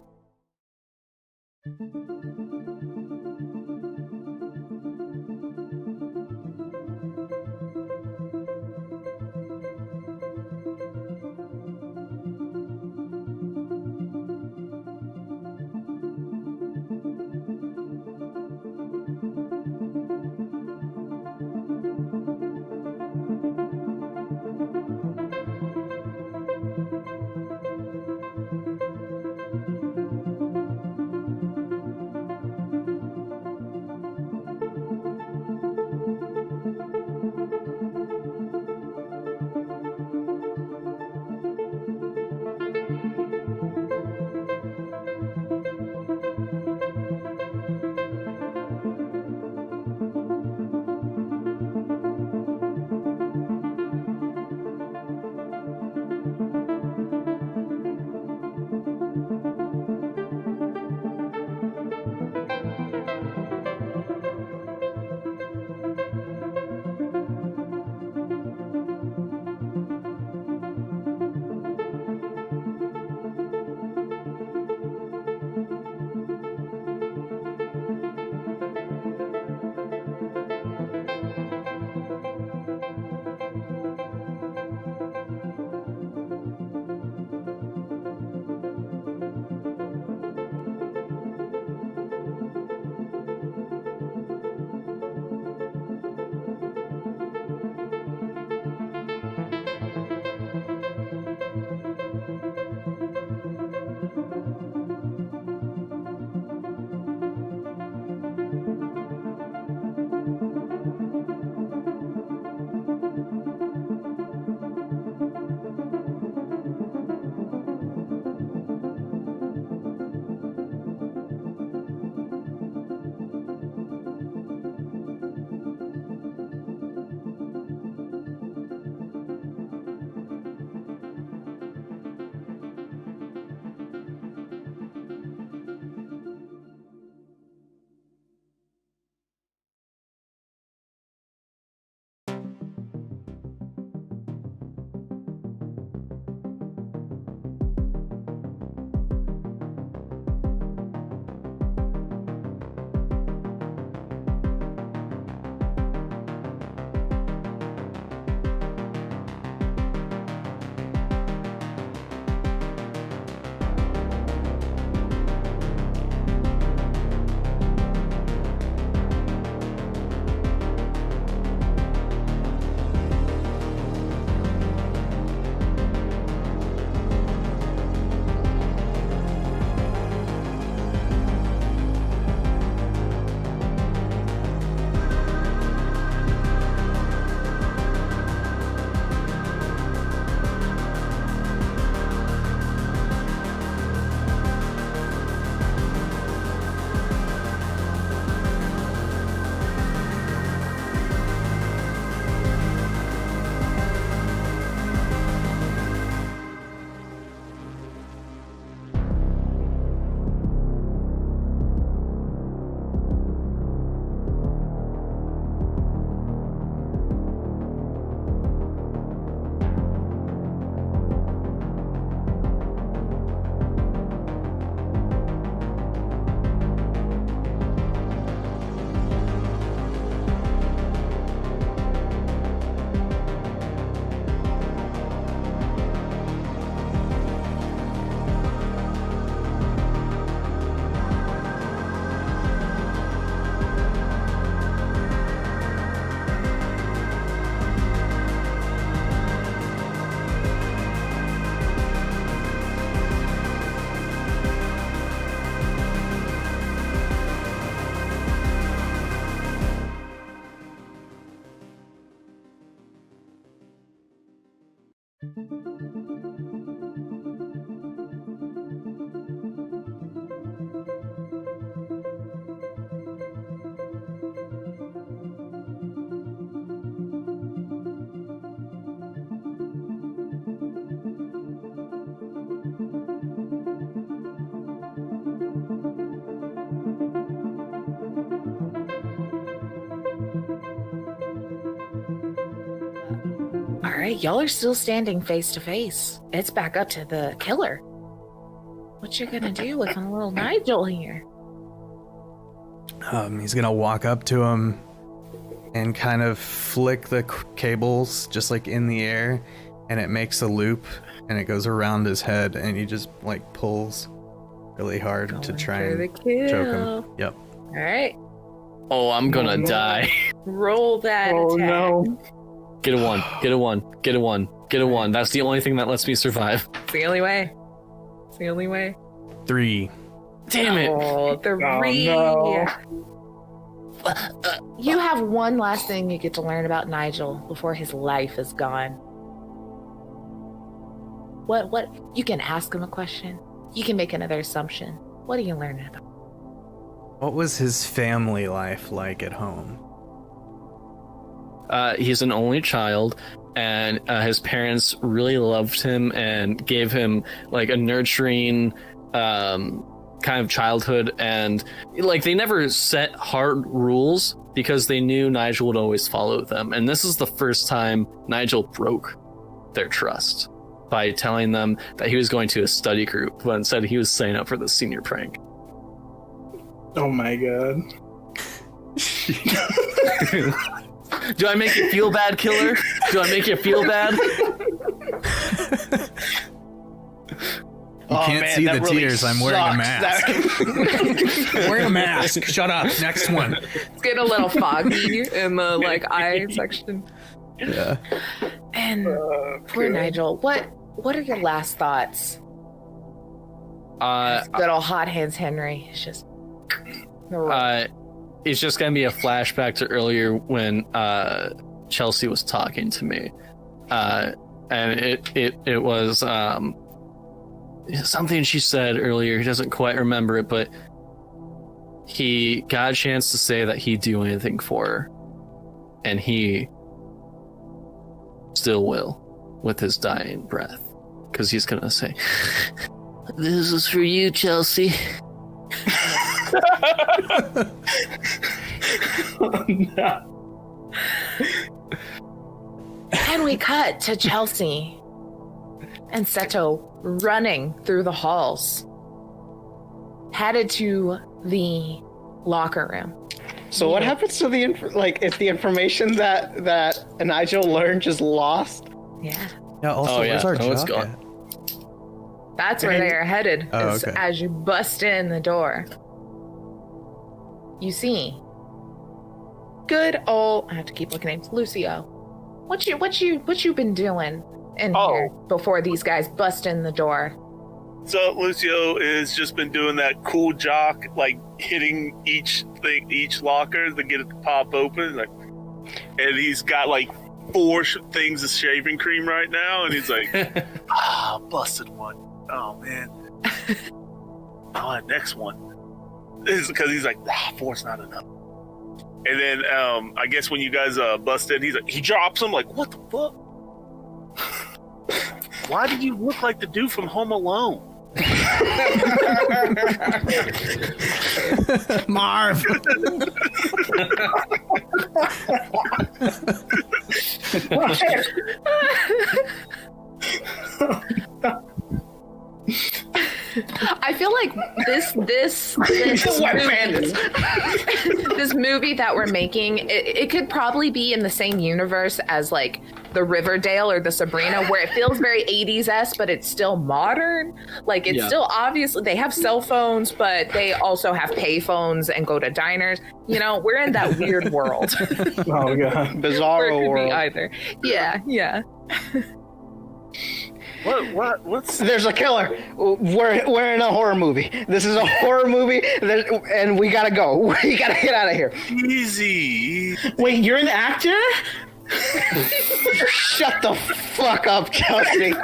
right, y'all are still standing face to face. It's back up to the killer. What you gonna do with a little Nigel here? He's gonna walk up to him and kind of flick the cables just like in the air, and it makes a loop and it goes around his head, and he just like pulls really hard to try and choke him. Yep. All right. Oh, I'm gonna die. Roll that Oh attack. no. Get a 1. Get a 1. Get a 1. Get a 1. That's the only thing that lets me survive. It's the only way. It's the only way. 3. Damn it. Oh, 3. no. You have one last thing you get to learn about Nigel before his life is gone. What? You can ask him a question. You can make another assumption. What are you learning about? What was his family life like at home? He's an only child, and his parents really loved him and gave him like a nurturing kind of childhood, and like they never set hard rules because they knew Nigel would always follow them. And this is the first time Nigel broke their trust by telling them that he was going to a study group, but instead he was signing up for the senior prank. Oh my god. Do I make you feel bad, killer? Do I make you feel bad? You can't see the tears. I'm wearing a mask. I'm wearing a mask. Shut up. Next one. It's getting a little foggy in the eye section. Yeah. And poor Nigel, what are your last thoughts? Good old hot hands Henry. It's just it's just gonna be a flashback to earlier when Chelsea was talking to me, and it was something she said earlier. He doesn't quite remember it, but he got a chance to say that he'd do anything for her, and he still will with his dying breath, because he's gonna say, "This is for you, Chelsea." Oh, no. And we cut to Chelsea and Seto running through the halls, headed to the locker room. So what happens to the is the information that Nigel learned just lost? Yeah. Yeah. Also, where's our it's jock gone. at? That's where they are headed. Oh, okay. As you bust in the door, you see good old. I have to keep looking at names. Lucio. What you been doing in here before these guys bust in the door? So Lucio has just been doing that cool jock, like hitting each locker to get it to pop open, and he's got like 4 things of shaving cream right now, and he's like, busted one. Oh man. Oh, next one. This is because he's like, 4's not enough. And then I guess when you guys bust in, he's like, he drops them, like, what the fuck? Why do you look like the dude from Home Alone? Marv. I feel like this this movie that we're making, it could probably be in the same universe as like the Riverdale or the Sabrina, where it feels very 80s-esque, but it's still modern. Like it's still obviously they have cell phones, but they also have pay phones and go to diners. You know, we're in that weird world. Oh god. Bizarro world. Be either. Yeah. What's There's a killer. We're in a horror movie. This is a horror movie, and we gotta go. We gotta get out of here. easy? Wait, you're an actor? Shut the fuck up, Chelsea.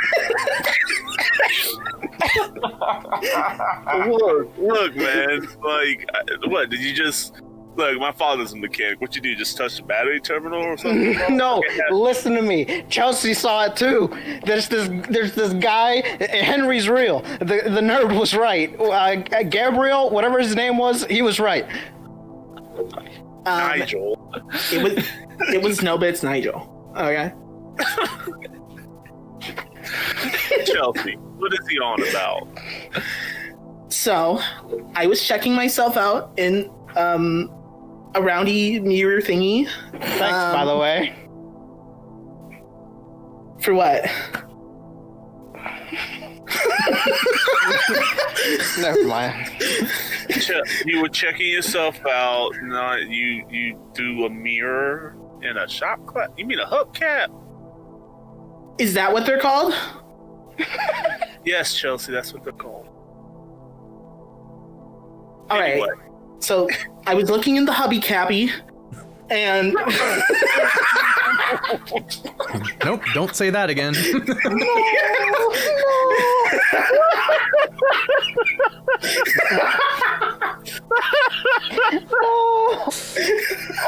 Look, man. Like, what did you just? Look, my father's a mechanic. What you do? Just touch the battery terminal or something? No, listen to me. Chelsea saw it too. There's this guy. Henry's real. The nerd was right. Gabriel, whatever his name was, he was right. Nigel. It was no, but it's Nigel. Okay. Chelsea, what is he on about? So, I was checking myself out in a roundy mirror thingy. Thanks, by the way. For what? Never mind. You were checking yourself out. No, you do a mirror in a shop class. You mean a hubcap? Is that what they're called? Yes, Chelsea, that's what they're called. All right. Anyway. So I was looking in the hubby cappy, and Nope, don't say that again.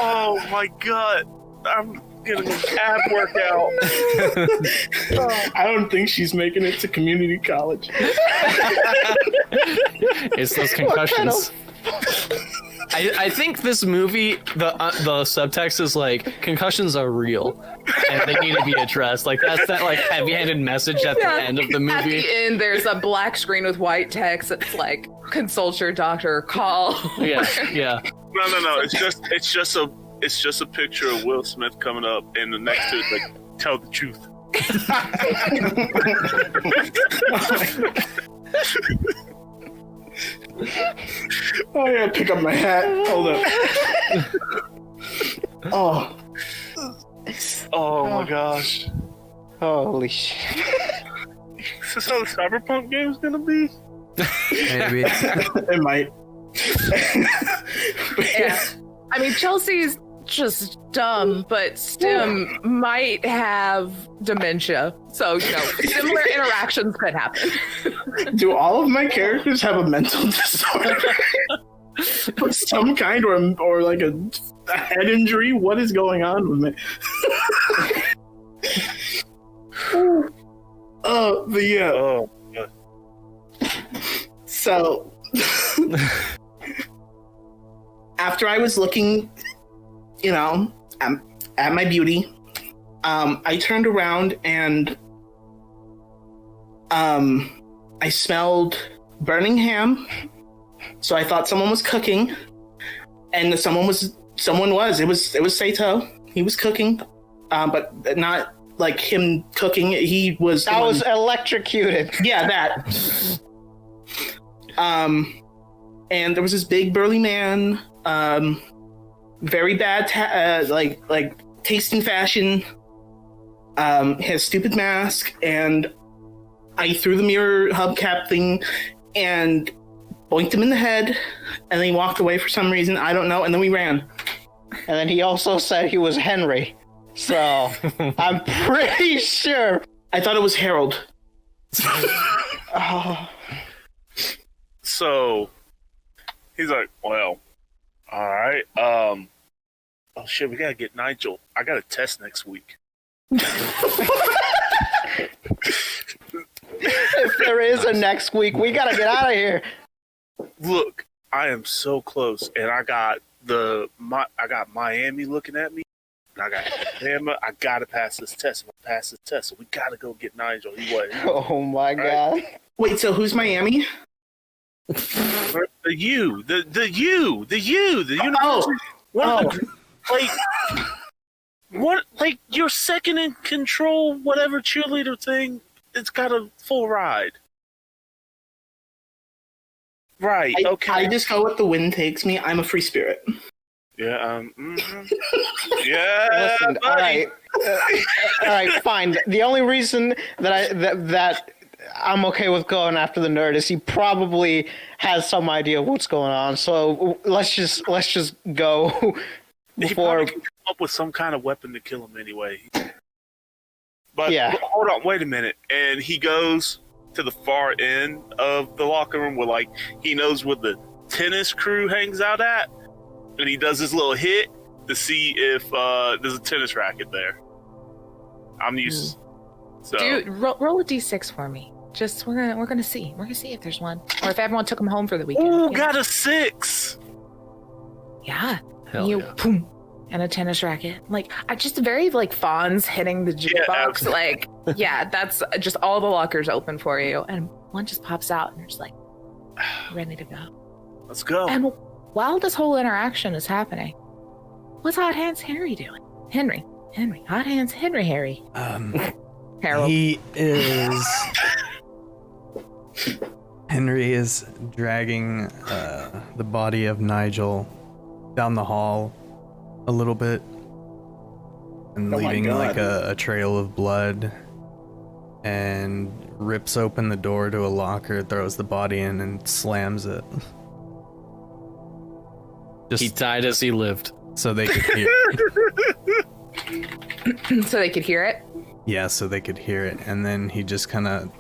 Oh my god, I'm getting a ab workout. I don't think she's making it to community college. It's those concussions. I think this movie, the subtext is like, concussions are real and they need to be addressed. Like that's that like heavy-handed message at the end of the movie. At the end, there's a black screen with white text. It's like, consult your doctor, call. Yeah. No. It's just a picture of Will Smith coming up, and the next to it's like, tell the truth. Oh, I gotta pick up my hat. Hold up. Oh my gosh. Holy shit. Is this how the Cyberpunk game's gonna be? Maybe. It might. Yeah. I mean, Chelsea's just dumb, but Stim might have dementia. So, you know, similar interactions could happen. Do all of my characters have a mental disorder of some kind, or like a head injury? What is going on with me? But yeah. Oh, God. So after I was looking, you know, at my beauty, I turned around and I smelled burning ham. So I thought someone was cooking, and it was Seto. He was cooking, but not like him cooking. He was. I was electrocuted. Yeah, that. And there was this big burly man, very bad, like tasting fashion, his stupid mask, and I threw the mirror hubcap thing and boinked him in the head, and then he walked away for some reason, I don't know, and then we ran. And then he also said he was Henry. So I'm pretty sure. I thought it was Harold. Oh. So he's like, well, all right. Oh shit, we gotta get Nigel. I got a test next week. If there is a next week, we gotta get out of here. Look, I am so close, and I got Miami looking at me, and I got Alabama. I gotta pass this test. I'm gonna pass this test, so we gotta go get Nigel. He was. Oh my god. Wait, so who's Miami? The university. Like your second in control, whatever cheerleader thing. It's got a full ride. Right. Okay. I just go where the wind takes me. I'm a free spirit. Yeah. Yeah. Listen, all right, fine. The only reason that I'm okay with going after the nerd is he probably has some idea of what's going on. So let's just go He before. probably can come up with some kind of weapon to kill him anyway. But Yeah. hold on, wait a minute. And he goes to the far end of the locker room where, like, he knows where the tennis crew hangs out at, and he does his little hit to see if there's a tennis racket there. I'm used. So Dude, roll a d6 for me. Just we're gonna see. We're gonna see if there's one, or if everyone took them home for the weekend. ooh, you got a 6. know? Yeah. Hell you yeah. boom, and a tennis racket. Like, I just very like fawns hitting the jukebox. Yeah. Like, yeah, that's just all the lockers open for you, and one just pops out, and you're just like, ready to go. Let's go. And while this whole interaction is happening, what's Hot Hands Henry doing? Henry, Hot Hands Harry. Harold. Henry is dragging the body of Nigel down the hall a little bit and Oh my leaving God. like a trail of blood, and rips open the door to a locker, throws the body in, and slams it. Just He died as he lived. so they could hear. So they could hear it. Yeah, so they could hear it, and then he just kind of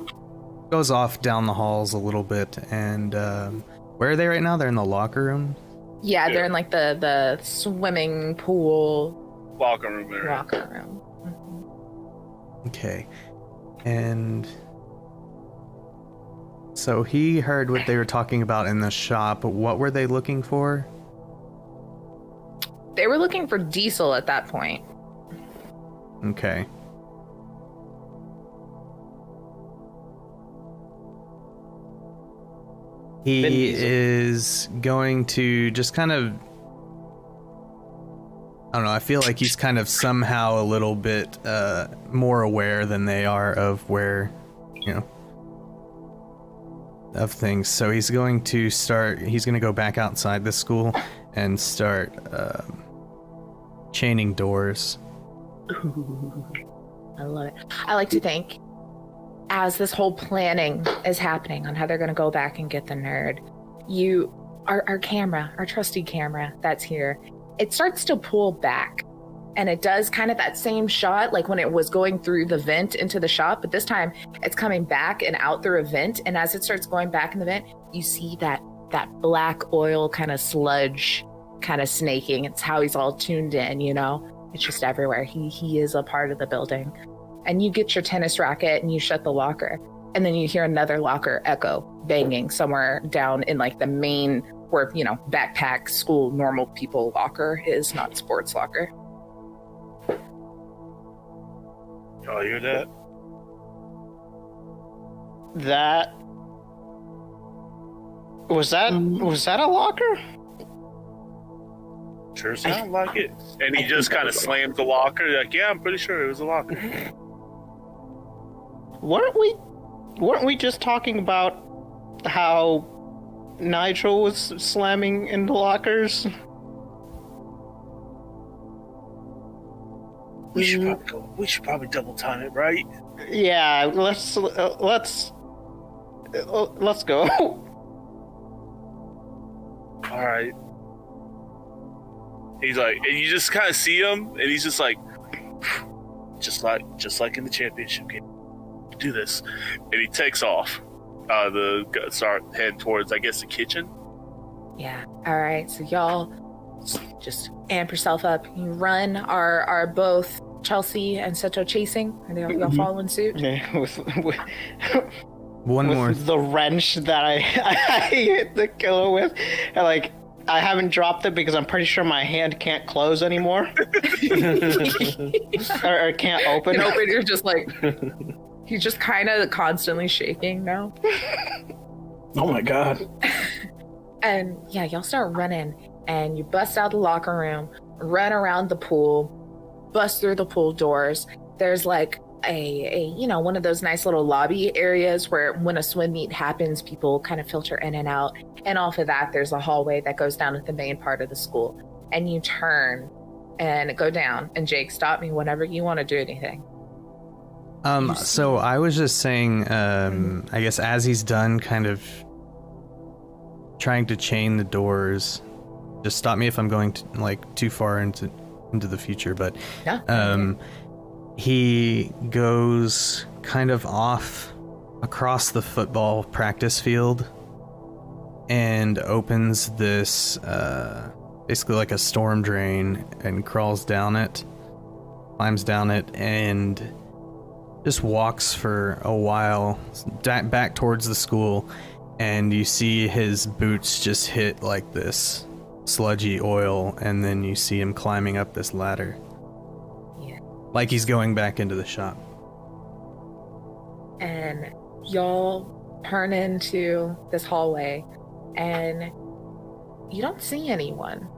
goes off down the halls a little bit. And where are they right now? They're in the locker room. Yeah, they're in like the swimming pool Locker room area. locker room. Okay. And so he heard what they were talking about in the shop. What were they looking for? They were looking for Diesel at that point. Okay. Vin He Diesel. is going to just kind of, I don't know, I feel like he's kind of somehow a little bit more aware than they are of where, you know, of things. So he's going to go back outside the school and start chaining doors. I love it. I like to think, as this whole planning is happening on how they're going to go back and get the nerd, our camera, our trusty camera that's here, it starts to pull back, and it does kind of that same shot like when it was going through the vent into the shop, but this time it's coming back and out through a vent. And as it starts going back in the vent, you see that black oil kind of sludge kind of snaking. It's how he's all tuned in, you know. It's just everywhere. He is a part of the building. And you get your tennis racket and you shut the locker. And then you hear another locker echo banging somewhere down in like the main where, you know, backpack, school, normal people locker is, not sports locker. Y'all hear that? That was that a locker? Sure sounds like it. And he just kind of slams the locker. Like, yeah, I'm pretty sure it was a locker. Weren't we just talking about how Nigel was slamming into lockers? We should probably go. We should probably double time it, right? Yeah, let's go. All right. He's like, and you just kind of see him, and he's just like in the championship game. Do this, and he takes off. Start heading towards, I guess, the kitchen. Yeah. All right. So y'all just amp yourself up. You run. Are both Chelsea and Seto chasing? Are they y'all following suit? Yeah, with One more. the wrench that I hit the killer with, and like I haven't dropped it because I'm pretty sure my hand can't close anymore, or can't open. And open, you're just like, he's just kind of constantly shaking now. Oh my god. And yeah, y'all start running, and you bust out the locker room, run around the pool, bust through the pool doors. There's like a one of those nice little lobby areas where when a swim meet happens, people kind of filter in and out. And off of that, there's a hallway that goes down to the main part of the school. And you turn and go down. And Jake, stop me whenever you want to do anything. So I was just saying, I guess as he's done kind of trying to chain the doors, just stop me if I'm going to, like, too far into the future, but Yeah. He goes kind of off across the football practice field and opens this basically like a storm drain and crawls down it, climbs down it, and just walks for a while back towards the school. And you see his boots just hit like this sludgy oil, and then you see him climbing up this ladder. Yeah. Like he's going back into the shop. And y'all turn into this hallway, and you don't see anyone.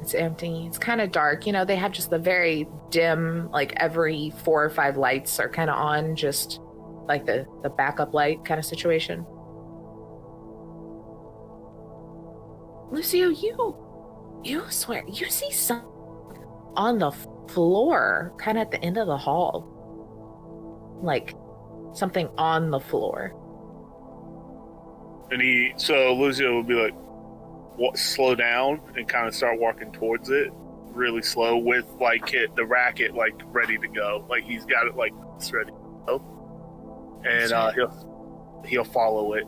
It's empty. It's kind of dark. You know, they have just the very dim, like every 4 or 5 lights are kind of on, just like the backup light kind of situation. Lucio, you swear, you see something on the floor, kind of at the end of the hall. Like something on the floor. And so Lucio would be like, slow down and kind of start walking towards it really slow with like the racket like ready to go, like he's got it like it's ready to go, and he'll follow it.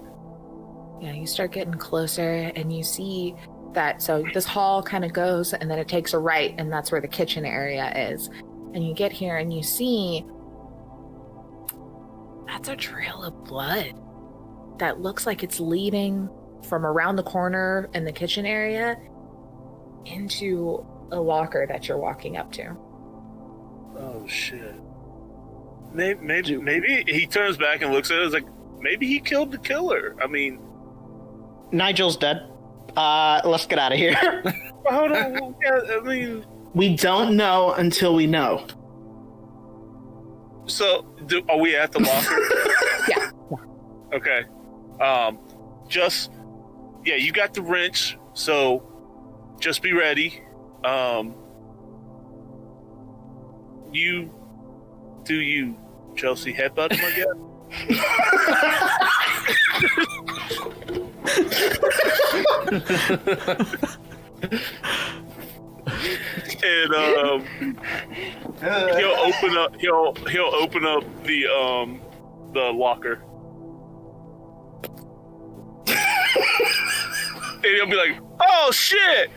Yeah, you start getting closer and you see that, so this hall kind of goes and then it takes a right, and that's where the kitchen area is. And you get here and you see that's a trail of blood that looks like it's leading from around the corner in the kitchen area into a locker that you're walking up to. Oh shit. Maybe he turns back and looks at it as like, maybe he killed the killer. I mean, Nigel's dead. Let's get out of here. Hold on. Yeah, I mean, We don't know until we know. So, are we at the locker? Yeah. Okay. You got the wrench, so just be ready. You Chelsea, headbutt him, I guess. And he'll open up the locker. And he'll be like, "Oh shit!"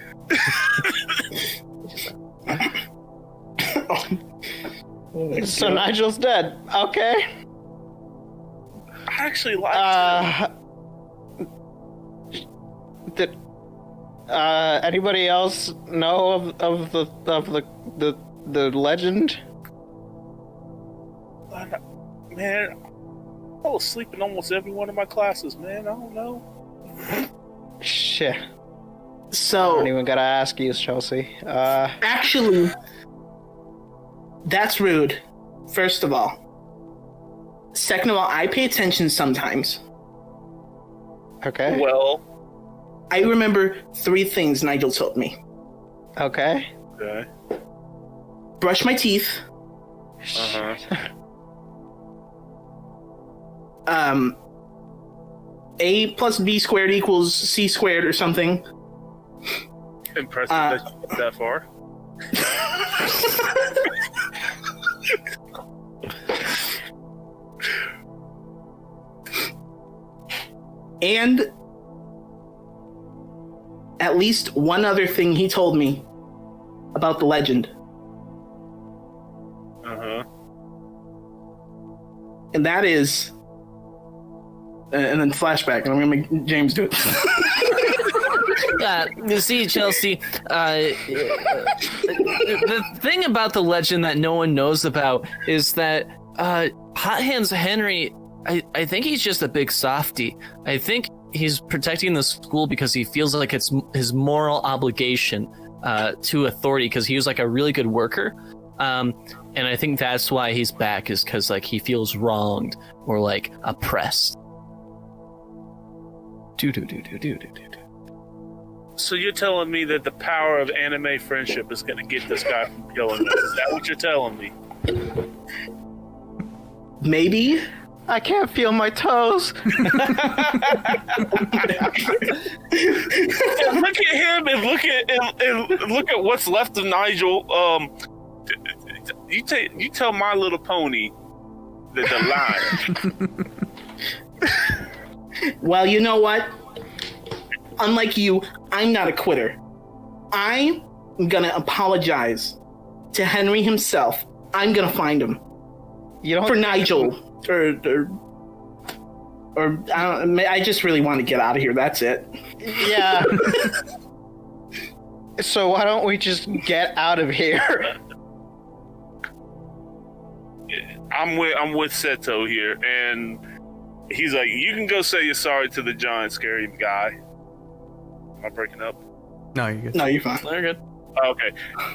So Nigel's dead. Okay. I actually like Did anybody else know of the legend? Man, I was sleeping almost every one of my classes, man. I don't know. Shit. I So don't even gotta ask you, Chelsea. actually, that's rude. First of all. Second of all, I pay attention sometimes. Okay. Well, I remember 3 things Nigel told me. Okay. okay. Brush my teeth. Uh-huh. A plus B squared equals C squared or something. Impressive that you get that far. And at least one other thing he told me about the legend. Uh-huh. And that is... and then flashback, and I'm going to make James do it. You see, Chelsea, the thing about the legend that no one knows about is that Hot Hands Henry, I think he's just a big softy. I think he's protecting the school because he feels like it's his moral obligation to authority, because he was like a really good worker. And I think that's why he's back, is because like he feels wronged or like oppressed. So you're telling me that the power of anime friendship is going to get this guy from killing us? Is that what you're telling me? Maybe. I can't feel my toes. Look at him and look at what's left of Nigel. You tell My Little Pony the line. Well, you know what? Unlike you, I'm not a quitter. I'm gonna apologize to Henry himself. I'm gonna find him. You don't For Nigel. Or I just really want to get out of here. That's it. Yeah. So why don't we just get out of here? I'm with Seto here, and he's like, you can go say you're sorry to the giant scary guy. Am I breaking up? No, you're good. No, you're fine. They're good. Okay,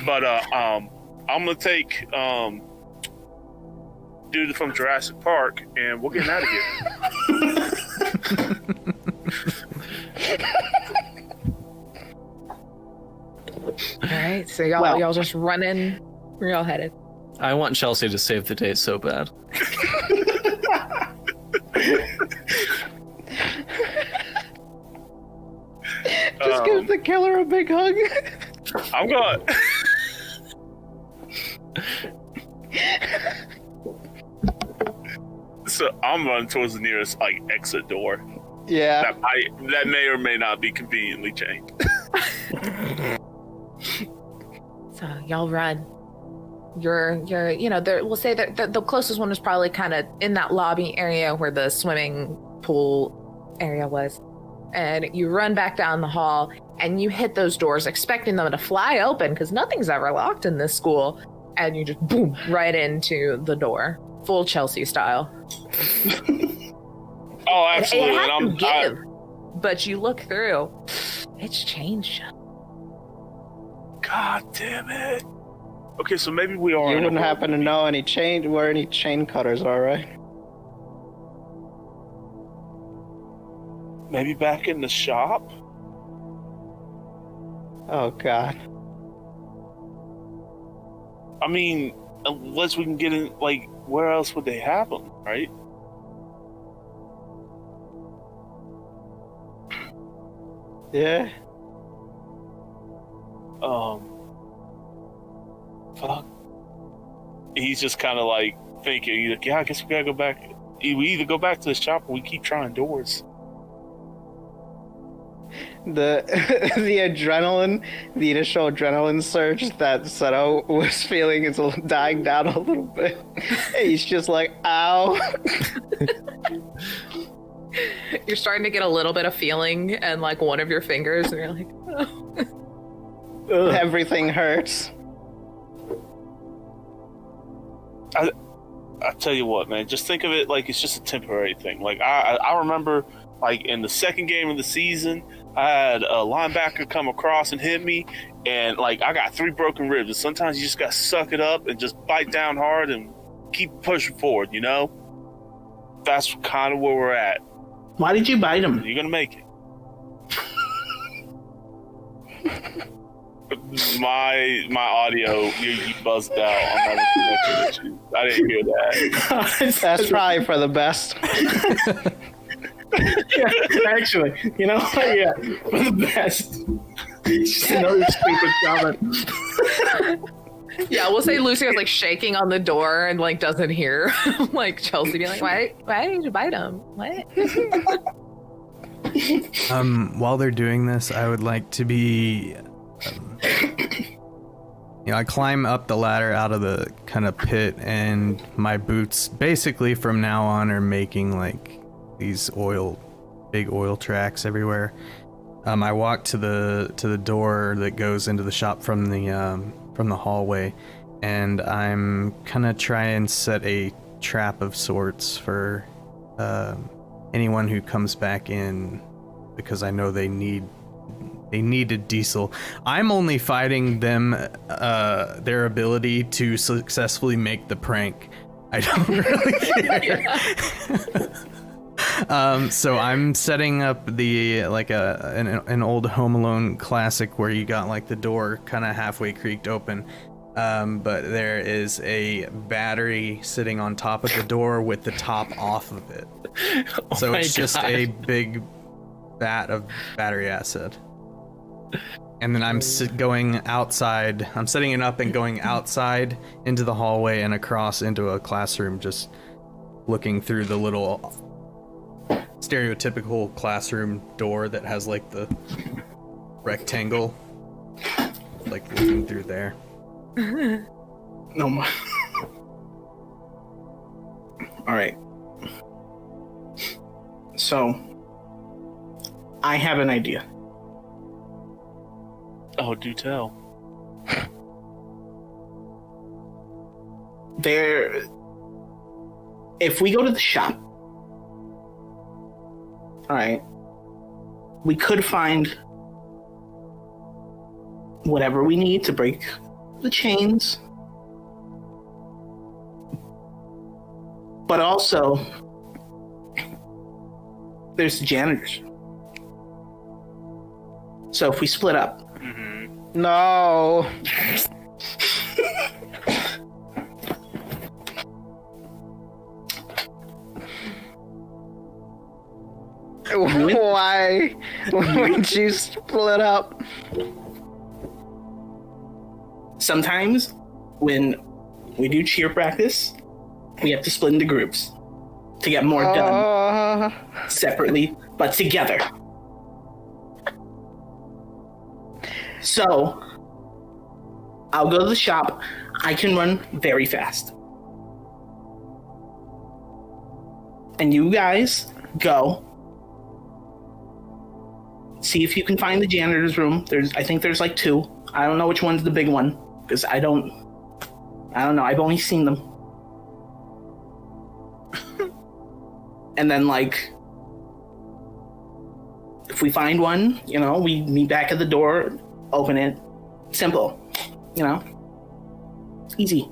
but I'm gonna take dude from Jurassic Park, and we're getting out of here. All right, so y'all just running. Where y'all headed? I want Chelsea to save the day so bad. Just give the killer a big hug. I'm going. So I'm running towards the nearest exit door. Yeah. That may or may not be conveniently chained. So y'all run. You're we'll say that the closest one was probably kind of in that lobby area where the swimming pool area was. And you run back down the hall and you hit those doors expecting them to fly open because nothing's ever locked in this school. And you just boom right into the door, full Chelsea style. Oh, absolutely. It has to give, but you look through. It's changed. God damn it. Okay, so maybe we are. You wouldn't happen to know where any chain cutters are, right? Maybe back in the shop? Oh God. I mean, unless we can get in, where else would they have them, right? Yeah. Fuck. He's just kind of thinking, he's like, yeah, I guess we gotta go back. We either go back to the shop or we keep trying doors. The adrenaline, the initial adrenaline surge that Seto was feeling is dying down a little bit. He's just like, ow. You're starting to get a little bit of feeling and one of your fingers, and you're like, oh. Everything hurts. I tell you what, man, just think of it like it's just a temporary thing. I remember, in the second game of the season, I had a linebacker come across and hit me, and I got 3 broken ribs. And sometimes you just got to suck it up and just bite down hard and keep pushing forward, you know? That's kind of where we're at. Why did you bite him? You're gonna make it. My audio, you buzzed out. I'm having connection issues. I didn't hear that. That's probably for the best. Yeah, actually, yeah, for the best. Just another stupid comment. Yeah, we'll say Lucio's shaking on the door and doesn't hear Chelsea being why did you bite him? What? While they're doing this, I would like to be I climb up the ladder out of the kind of pit, and my boots basically from now on are making these big oil tracks everywhere. I walk to the door that goes into the shop from the hallway, and I'm gonna try and set a trap of sorts for anyone who comes back in, because I know they needed diesel. I'm only fighting them their ability to successfully make the prank. I don't really care. So I'm setting up the an old Home Alone classic where you got the door kind of halfway creaked open, but there is a battery sitting on top of the door with the top off of it. So it's just a big vat of battery acid. And then I'm going outside. I'm setting it up and going outside into the hallway and across into a classroom, just looking through the little stereotypical classroom door that has the rectangle, looking through there. No more. All right. So, I have an idea. Oh, do tell. If we go to the shop, all right, we could find whatever we need to break the chains, but also there's the janitors. So if we split up, No. Why would you split up? sometimes when we do cheer practice, we have to split into groups to get more done separately, but together. So, I'll go to the shop. I can run very fast. And you guys go. See if you can find the janitor's room. I think there's like 2. I don't know which one's the big one, because I don't know. I've only seen them. And then, like, if we find one, you know, we meet back at the door, open it. Simple. You know? Easy.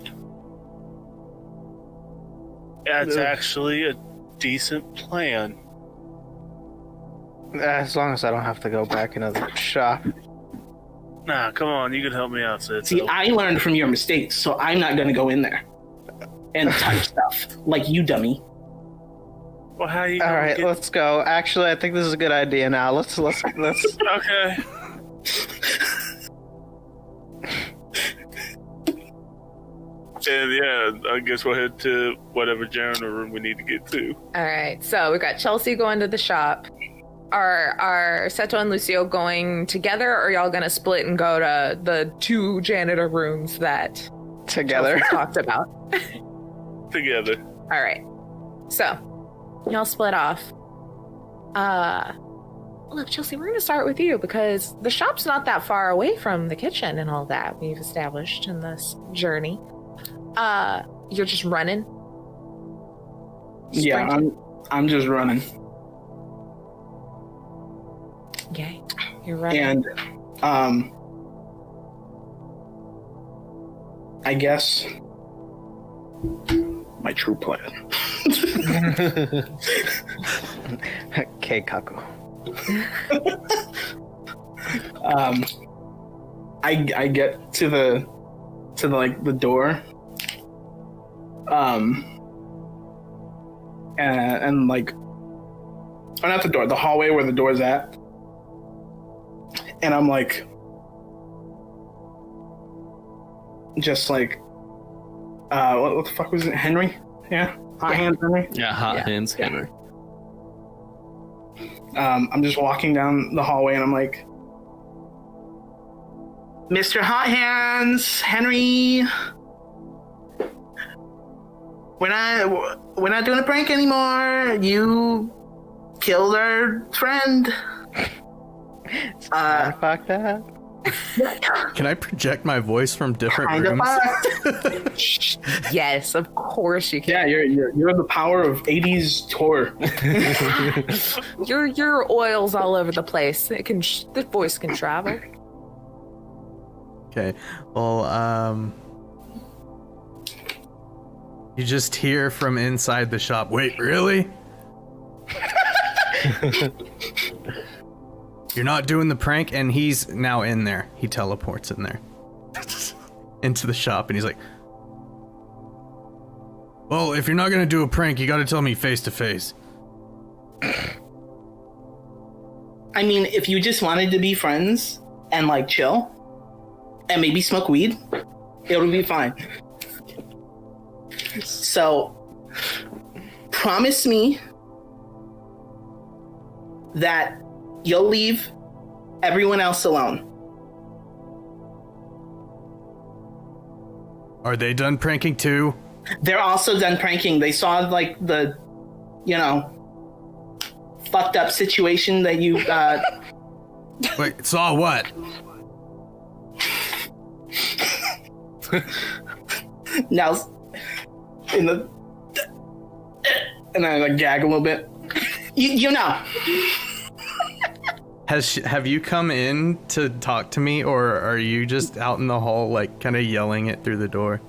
Yeah, it's actually a decent plan. As long as I don't have to go back into the shop. Nah, come on, you can help me out, Seto. See, I learned from your mistakes, so I'm not gonna go in there and touch stuff like you, dummy. Well, how you All gonna right, get... let's go. Actually, I think this is a good idea now. Let's. Okay. And yeah, I guess we'll head to whatever janitor room we need to get to. All right, so we got Chelsea going to the shop. Are Seto and Lucio going together, or are y'all gonna split and go to the 2 janitor rooms that Together. Chelsea talked about? Together. All right, so y'all split off. Look, Chelsea, we're gonna start with you because the shop's not that far away from the kitchen and all that we've established in this journey. You're just running. Yeah, Sprinting? I'm just running. Okay, you're running. And I guess my true plan. Keikaku. I get to the like the door. And like, oh, not the door, the hallway where the door's at. And I'm like, just like, what the fuck was it? Henry? Yeah? Hot Hands Henry? Yeah, hot hands, Henry. I'm just walking down the hallway and I'm like, Mr. Hot Hands, Henry, we're not doing a prank anymore. You killed our friend. Fuck that. Can I project my voice from different Kind of rooms? fucked. Yes, of course you can. Yeah, you're the power of 80s tour. Your oil's all over the place. It can the voice can travel. Okay. Well, you just hear from inside the shop. Wait, really? You're not doing the prank? And he's now in there. He teleports in there. Into the shop, and he's like, well, if you're not gonna do a prank, you gotta tell me face to face. I mean, if you just wanted to be friends and like chill and maybe smoke weed, it'll be fine. So, promise me that you'll leave everyone else alone. Are they done pranking too? They're also done pranking. They saw like the, you know, fucked up situation that you Wait, saw what? Now, and I like gag a little bit. You know. Have you come in to talk to me, or are you just out in the hall, like, kind of yelling it through the door?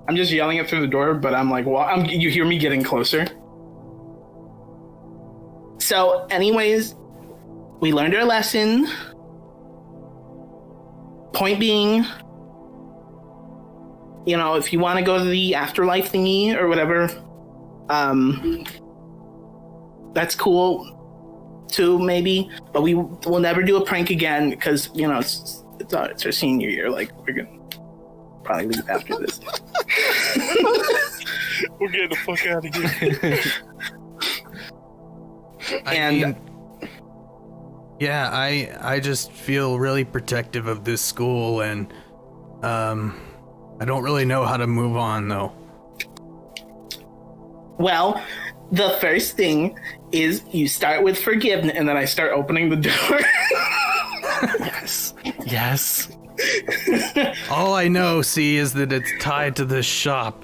I'm just yelling it through the door, but I'm like, well, you hear me getting closer. So, anyways, we learned our lesson. Point being, you know, if you want to go to the afterlife thingy or whatever, that's cool too, maybe. But we'll never do a prank again because, you know, it's our senior year. Like, we're gonna probably leave after this. We're getting the fuck out of here. I just feel really protective of this school, and I don't really know how to move on, though. Well, the first thing is you start with forgiveness, and then I start opening the door. Yes. All I know, see, is that it's tied to this shop.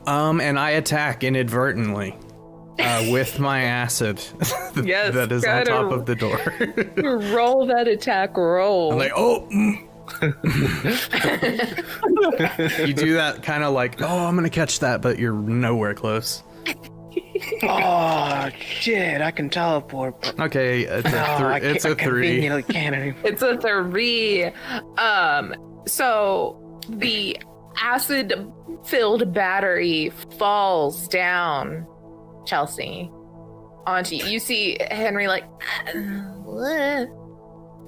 And I attack inadvertently with my acid Yes, that is on gotta top of the door. Roll that attack roll. I'm like, oh. You do that kind of like, oh, I'm gonna catch that, but you're nowhere close. Oh shit! I can teleport. But Okay, it's a 3. Conveniently can't anymore. It's a 3. So the acid-filled battery falls down, Chelsea, onto you. You see Henry like,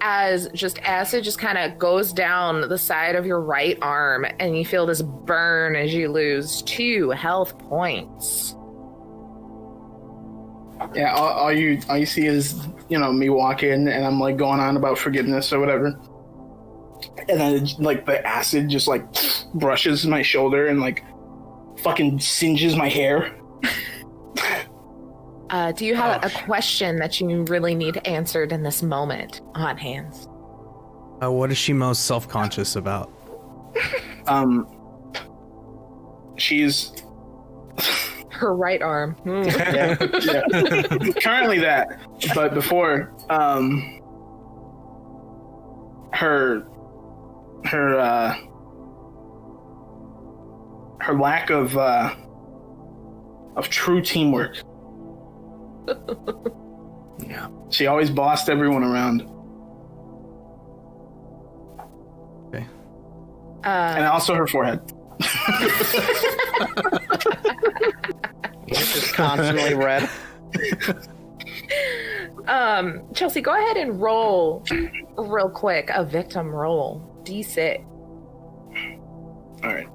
as just acid just kind of goes down the side of your right arm, and you feel this burn as you lose 2 health points. Yeah, all you see is, you know, me walk in and I'm like going on about forgiveness or whatever, and then like the acid just like brushes my shoulder and like fucking singes my hair. Do you have a question that you really need answered in this moment on hands? What is she most self-conscious about? She's Her right arm. yeah. Currently that, but before, her lack of true teamwork. Yeah. She always bossed everyone around. Okay. And also her forehead. It's just constantly red. Chelsea, go ahead and roll real quick a victim roll. D6. All right.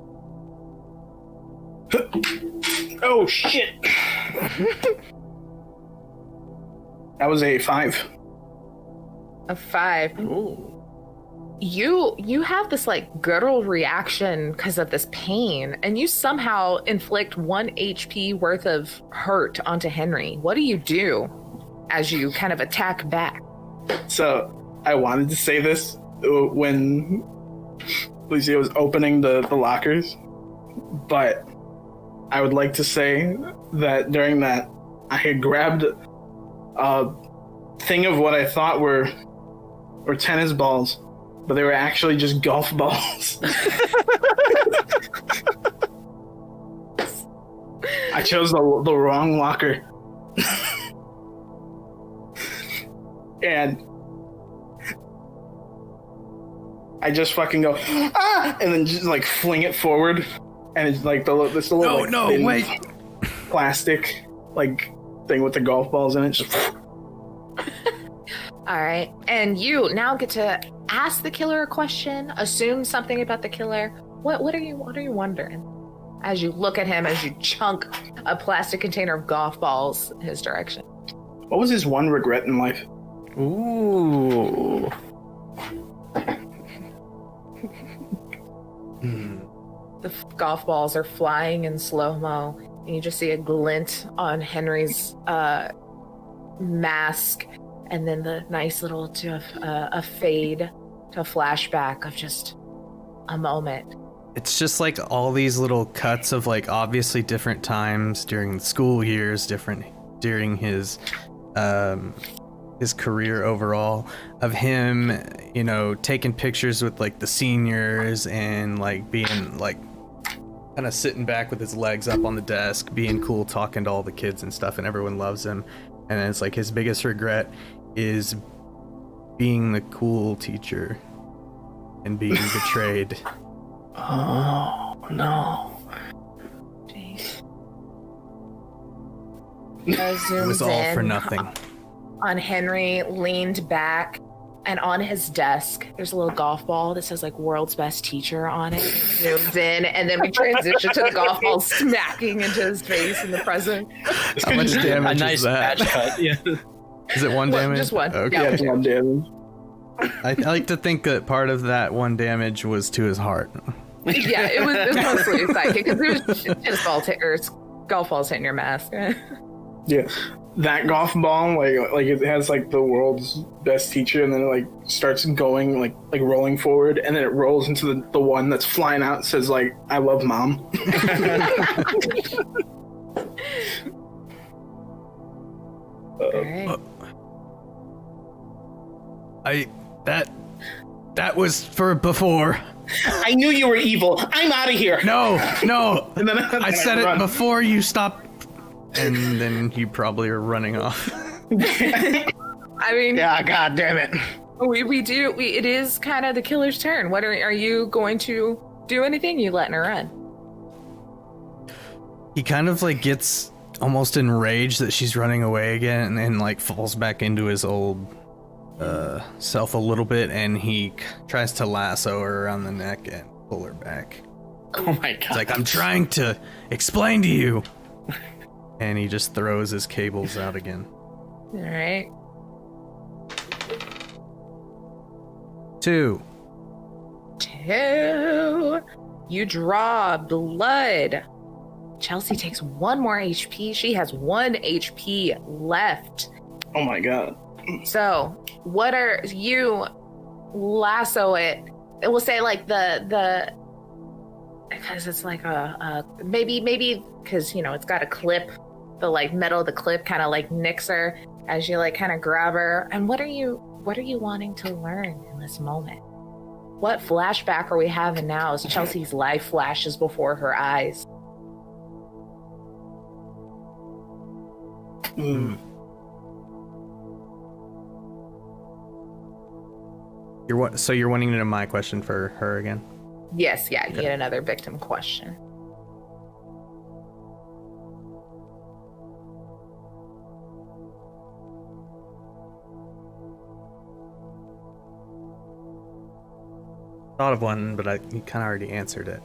Oh shit! That was a 5. A 5. Ooh. You have this like guttural reaction because of this pain, and you somehow inflict 1 HP worth of hurt onto Henry. What do you do as you kind of attack back? So I wanted to say this when Lucio was opening the lockers, but I would like to say that during that I had grabbed a thing of what I thought were tennis balls, but they were actually just golf balls. I chose the wrong locker. And I just fucking go, ah! And then just like fling it forward. And it's like this little thin plastic like thing with the golf balls in it. Just... All right, and you now get to ask the killer a question, assume something about the killer. What are you wondering as you look at him as you chunk a plastic container of golf balls his direction? What was his one regret in life? Ooh. The golf balls are flying in slow-mo, and you just see a glint on Henry's mask, and then the nice little a fade to a flashback of just a moment. It's just like all these little cuts of like obviously different times during the school years, different during his career overall, of him, you know, taking pictures with like the seniors and like being like kind of sitting back with his legs up on the desk, being cool, talking to all the kids and stuff, and everyone loves him. And it's like his biggest regret is being the cool teacher and being betrayed. Oh no. Jeez. It was all for nothing. On Henry, leaned back, and on his desk, there's a little golf ball that says like "World's Best Teacher" on it. He zooms in, and then we transition to the golf ball smacking into his face in the present. How much damage A nice is that? patch cut. Yeah. Is it one damage? Just one. Okay. Yeah. Yeah, it's one damage. I like to think that part of that one damage was to his heart. Yeah, it was mostly psychic because it was tennis ball or golf balls hitting your mask. Yeah, that golf ball, like it has like the world's best teacher, and then it like starts going like rolling forward, and then it rolls into the one that's flying out. It says like "I love mom." All right. That was for before. I knew you were evil. I'm out of here. No. And then I said it run. before you stopped, and then you probably are running off. I mean, Yeah, god damn it. it is kind of the killer's turn. What are you going to do? Anything? You letting her run? He kind of like gets almost enraged that she's running away again, and like falls back into his old self a little bit, and he tries to lasso her around the neck and pull her back. Oh my god. It's like, I'm trying to explain to you. And he just throws his cables out again. All right. 2. You draw blood. Chelsea takes 1 more HP. She has 1 HP left. Oh my god. So, what are you lasso it? It will say like the because it's like a maybe because you know it's got a clip. The like metal of the clip kind of like nicks her as you like kind of grab her. And what are you wanting to learn in this moment? What flashback are we having now as Chelsea's life flashes before her eyes? You're wanting to know my question for her again? Yes, yeah, you get another victim question. Thought of one, but you kind of already answered it.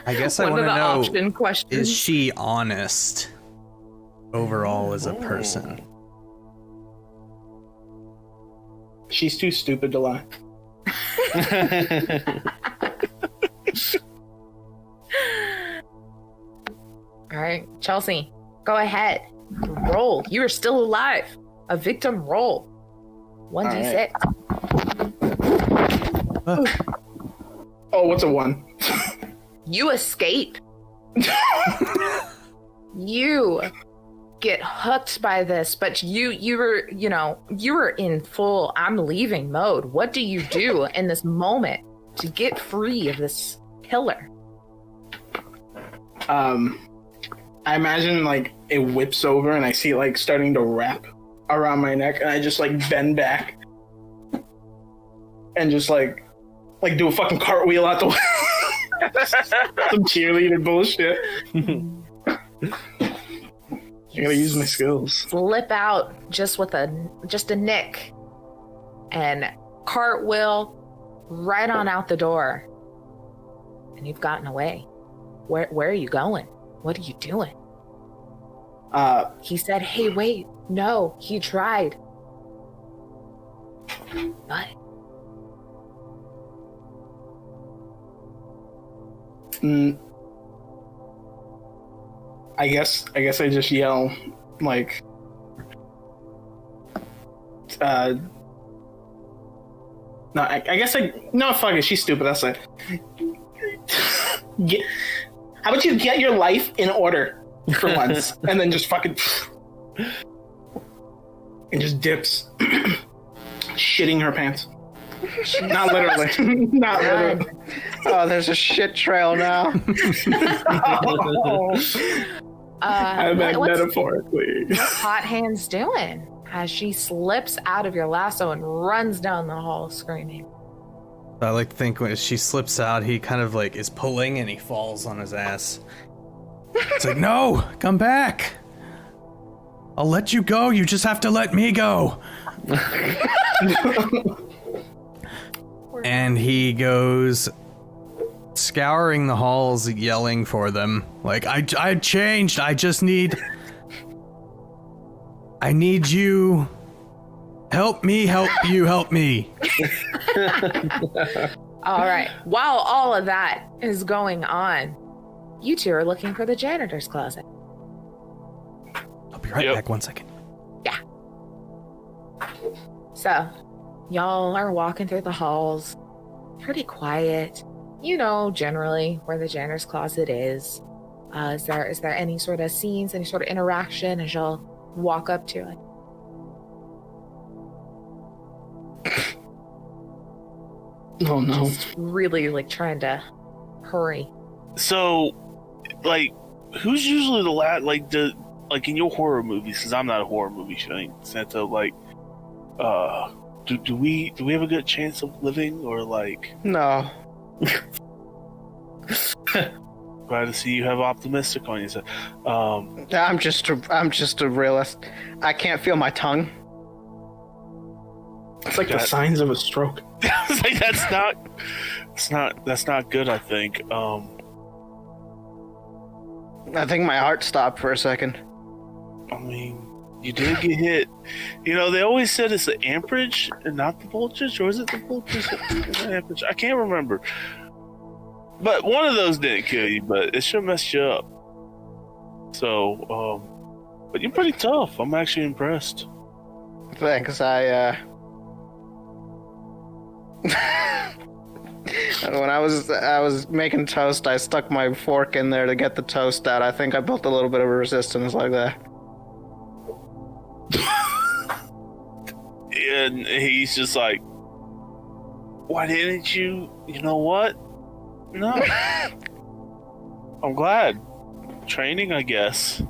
I guess I One want of to the know, option questions. is she honest overall as a person? She's too stupid to lie. All right, Chelsea, go ahead. Roll. You are still alive. A victim roll. 1d6. Oh, what's a 1? You escape. You get hooked by this, but you were in full I'm leaving mode. What do you do in this moment to get free of this killer? I imagine like it whips over and I see it like starting to wrap around my neck, and I just like bend back and just like do a fucking cartwheel out the way. Some cheerleader bullshit. I gotta use my skills. Slip out just a nick and cartwheel right on out the door, and you've gotten away. Where are you going? What are you doing? He said, hey, wait, no, he tried. But I guess I just yell like, no, I guess no, fuck it, she's stupid. That's it. How about you get your life in order for once, and then just fucking and just dips, shitting her pants. Not literally. Not literally. Oh, there's a shit trail now. I meant metaphorically. What's Hot Hands doing as she slips out of your lasso and runs down the hall screaming? I like to think when she slips out, he kind of like is pulling and he falls on his ass. It's like, no, come back. I'll let you go. You just have to let me go. And he goes scouring the halls, yelling for them. Like, I changed. I need you. Help me, help you, help me. All right. While all of that is going on, you two are looking for the janitor's closet. I'll be right back. 1 second. Yeah. So, y'all are walking through the halls. Pretty quiet. You know, generally, where the janitor's closet is. Is there any sort of scenes, any sort of interaction as y'all walk up to it? Oh no. Just really like trying to hurry. So, like, who's usually the last, like in your horror movies, because I'm not a horror movie thing, Seto, like, do we have a good chance of living, or like? No. Glad to see you have optimistic on you. So, I'm just a realist. I can't feel my tongue. It's like the signs of a stroke. it's like that's not good. I think. I think my heart stopped for a second. I mean, you did get hit. You know, they always said it's the amperage and not the voltage, or is it the voltage? The amperage? I can't remember. But one of those didn't kill you, but it sure messed you up. So, but you're pretty tough. I'm actually impressed. Thanks. When I was making toast, I stuck my fork in there to get the toast out. I think I built a little bit of a resistance like that. And he's just like, why didn't you? You know what? No. I'm glad. Training, I guess.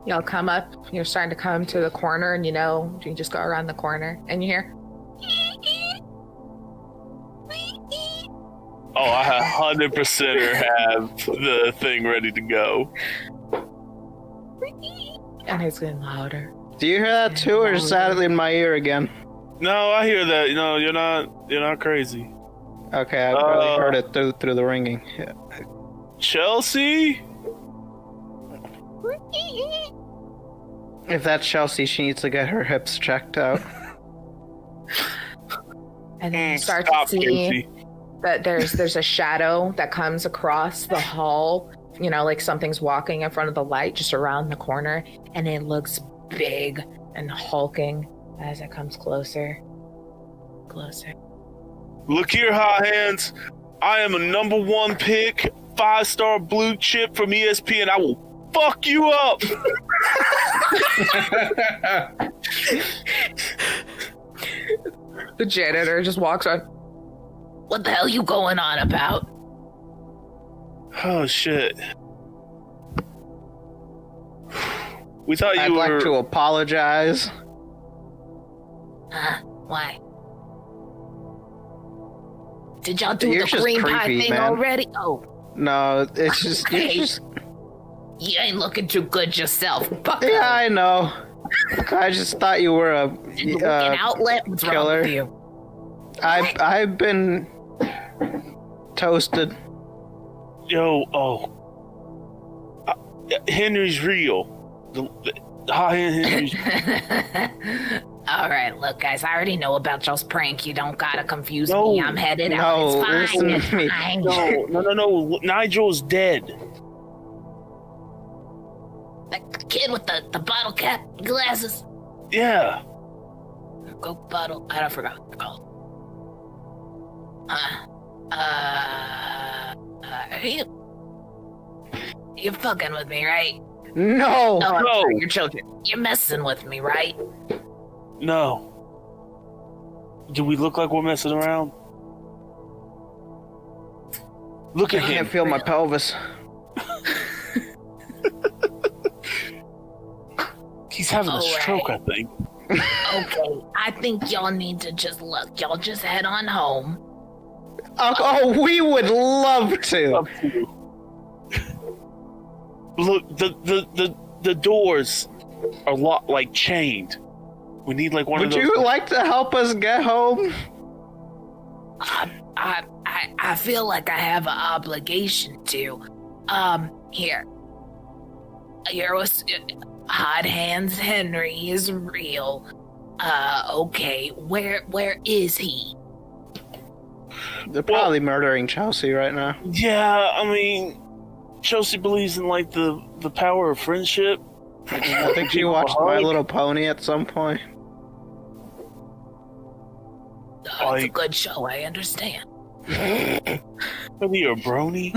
Y'all come up, you're starting to come to the corner, and you just go around the corner, and you hear, oh, I 100% have the thing ready to go. and it's getting louder. Do you hear that too, or is that in my ear again? No, I hear that. No, you're not crazy. Okay, I probably heard it through the ringing. Yeah. Chelsea? If that's Chelsea, she needs to get her hips checked out. And then you start to see that there's a shadow that comes across the hall, like something's walking in front of the light just around the corner, and it looks big and hulking as it comes closer. Look here, Hot Hands. I am a #1 pick, 5-star blue chip from ESP, and I will fuck you up. The janitor just walks on. What the hell you going on about? Oh, shit. We thought you I'd were... like to apologize. Huh? Why? Did y'all do You're the just green pie creepy, thing man. already? Oh, No, it's just... okay. you're just- You ain't looking too good yourself. Fuck Yeah, I know. I just thought you were an outlet. What's wrong killer. with you? I've been toasted. Yo, Henry's real. The Hot Hand Henry's... All right, look, guys, I already know about y'all's prank. You don't gotta confuse me. I'm headed out. It's fine. listen It's to me. fine. No. Nigel's dead. The kid with the bottle cap glasses. Yeah. Go bottle. I forgot what they're called. You're fucking with me, right? No. Oh, I'm No. sorry, you're children. You're messing with me, right? No. Do we look like we're messing around? Look I at him. can't feel my pelvis. He's having a All stroke, right. I think. Okay, I think y'all need to just look. Y'all just head on home. Oh, we would love to. Up to you. Look, the doors are like chained. We need like one Would of those. you like to help us get home? I feel like I have an obligation to. Here. Hot Hands Henry is real. Okay, where is he? They're probably murdering Chelsea right now. Yeah, I mean, Chelsea believes in like the power of friendship. I think she watched My Little Pony at some point. It's a Like- good show, I understand. Maybe you're a brony.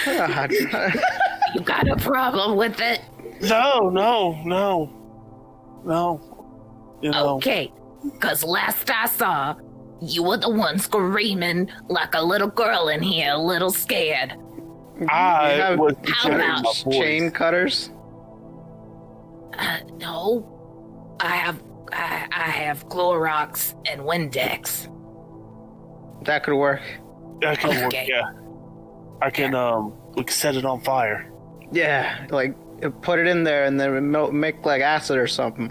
God. You got a problem with it? No. You know. Okay, because last I saw, you were the one screaming like a little girl in here, a little scared. I You have was How considering about my voice. chain cutters? No, I have Clorox and Windex. That could work. I can work, Okay. yeah. I can like set it on fire. Yeah, like put it in there and then make like acid or something.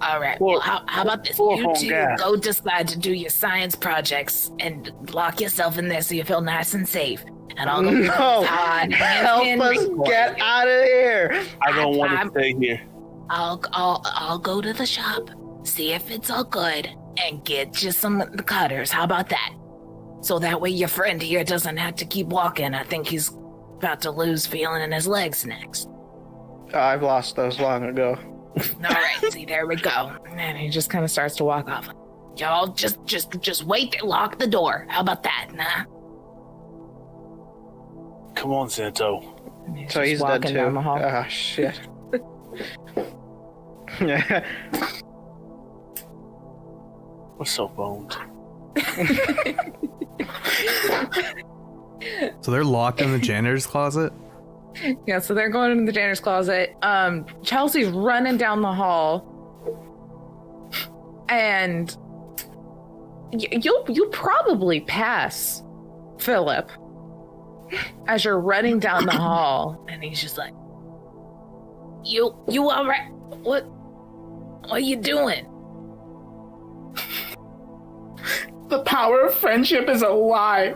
All right. Or- Well, how about this? or You home two gas. go decide to do your science projects and lock yourself in there so you feel nice and safe. And I'll go. No, Todd, help Henry. us get out of here. I don't want I'm- to stay here. I'll go to the shop, see if it's all good, and get you some of the cutters. How about that? So that way your friend here doesn't have to keep walking. I think he's about to lose feeling in his legs next. I've lost those long ago. All right, see, there we go. And he just kind of starts to walk off. Y'all just wait there, lock the door. How about that, nah? Come on, Seto. And So just he's dead walking too. down the hall. Ah, shit. We're so boned. So they're locked in the janitor's closet? Yeah, so they're going into the janitor's closet. Chelsea's running down the hall, and you'll probably pass Philip as you're running down the hall. And he's just like, You all right? What are you doing? The power of friendship is a lie.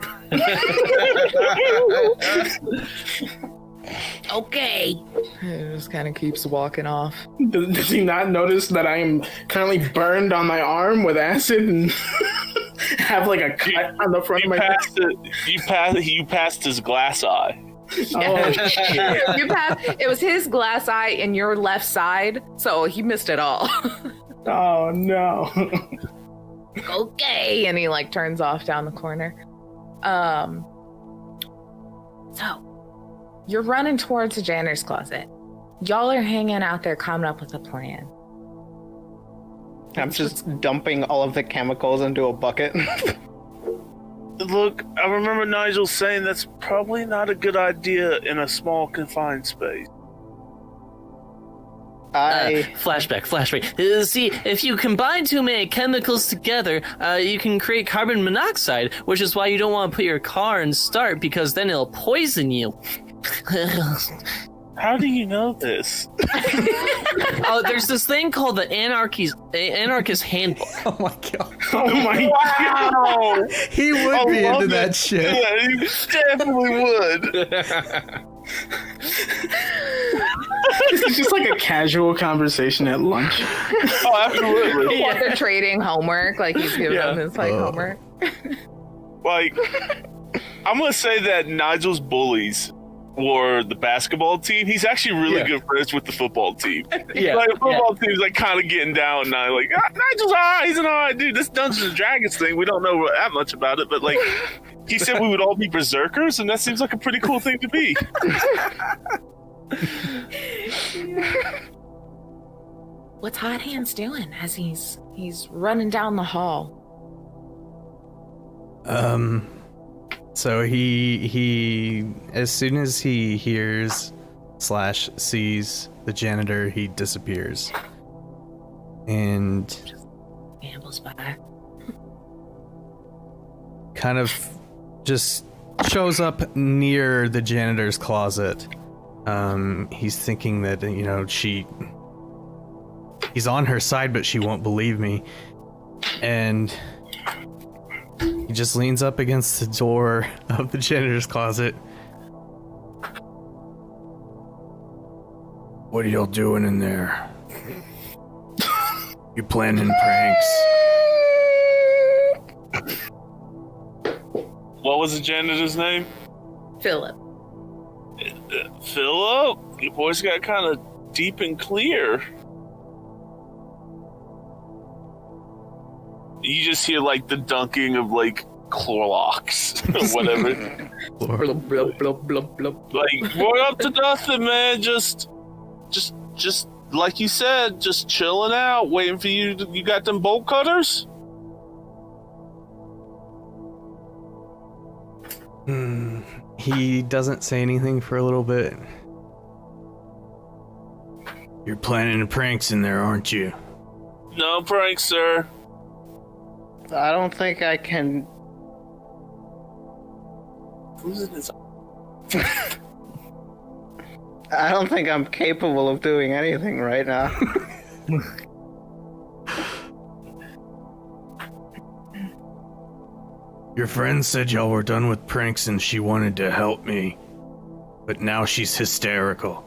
Okay. He just kind of keeps walking off. Does he not notice that I am currently burned on my arm with acid and have like a cut on the front of my Passed it. You passed his glass eye. Oh, shit. You passed. It was his glass eye in your left side, so he missed it all. Oh no. Okay. And he like turns off down the corner. So, You're running towards the janitor's closet. Y'all are hanging out there coming up with a plan. I'm just dumping all of the chemicals into a bucket. Look, I remember Nigel saying that's probably not a good idea in a small confined space. Flashback. See, if you combine too many chemicals together, you can create carbon monoxide, which is why you don't want to put your car in start, because then it'll poison you. How do you know this? Oh, there's this thing called the Anarchist Handbook. Oh my god. Oh my Wow! He would I be love into that it. shit. Yeah, you definitely would. This is just like a casual conversation at lunch. Oh, absolutely. What they're trading homework, like he's giving them his homework. Like, I'm gonna say that Nigel's bullies were the basketball team. He's actually really good friends with the football team. Yeah. Like, the football team's like kind of getting down now. Like, Nigel's alright. He's an alright dude. This Dungeons and Dragons thing, we don't know that much about it, but like, he said we would all be berserkers, and that seems like a pretty cool thing to be. What's Hot Hands doing as he's running down the hall? So he as soon as he hears / sees the janitor, he disappears. And Ambles by. kind of just shows up near the janitor's closet. He's thinking that, you know, he's on her side, but she won't believe me. And he just leans up against the door of the janitor's closet. What are y'all doing in there? You planning pranks? What was the janitor's name? Philip. Philip? Your voice got kind of deep and clear. You just hear like the dunking of like Clorox or whatever. Blub, blub, blub, blub, blub. Like, we're up to nothing, man. Just like you said, just chilling out, waiting for you. You got them bolt cutters? He doesn't say anything for a little bit. You're planning pranks in there, aren't you? No pranks, sir. I don't think I can. Who's in this? I don't think I'm capable of doing anything right now. Your friend said y'all were done with pranks and she wanted to help me. But now she's hysterical.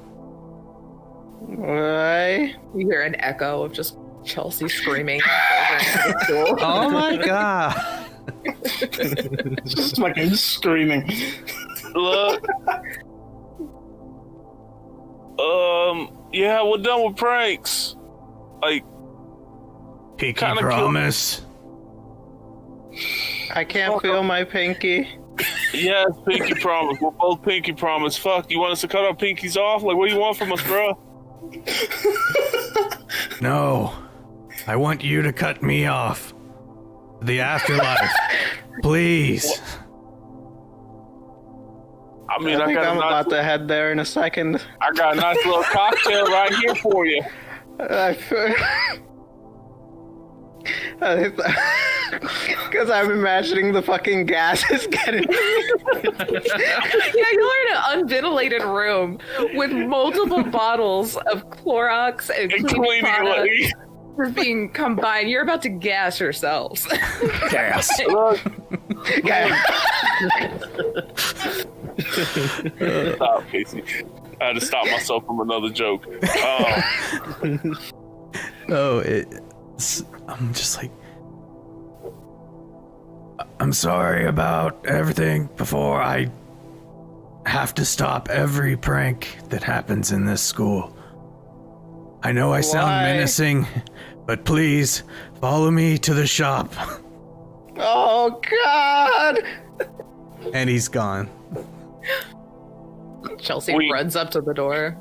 Why? You hear an echo of just Chelsea screaming. Oh my god. Just fucking screaming. Look. Yeah, we're done with pranks. Like, Pinky Kinda promise. I can't feel my pinky. yes, pinky promise. We're both pinky promise. Fuck, you want us to cut our pinkies off? Like, what do you want from us, bro? No. I want you to cut me off. The afterlife. Please. I mean, I think I'm got about to head there in a second. I got a nice little cocktail right here for you. Because I'm imagining the fucking gas is getting. Yeah, you're in an unventilated room with multiple bottles of Clorox and cleaning products being combined. You're about to gas yourselves. Gas. Stop, Casey. I had to stop myself from another joke. I'm just like, I'm sorry about everything before. I have to stop every prank that happens in this school. I know I sound menacing, but please follow me to the shop. Oh God! And he's gone. Chelsea runs up to the door.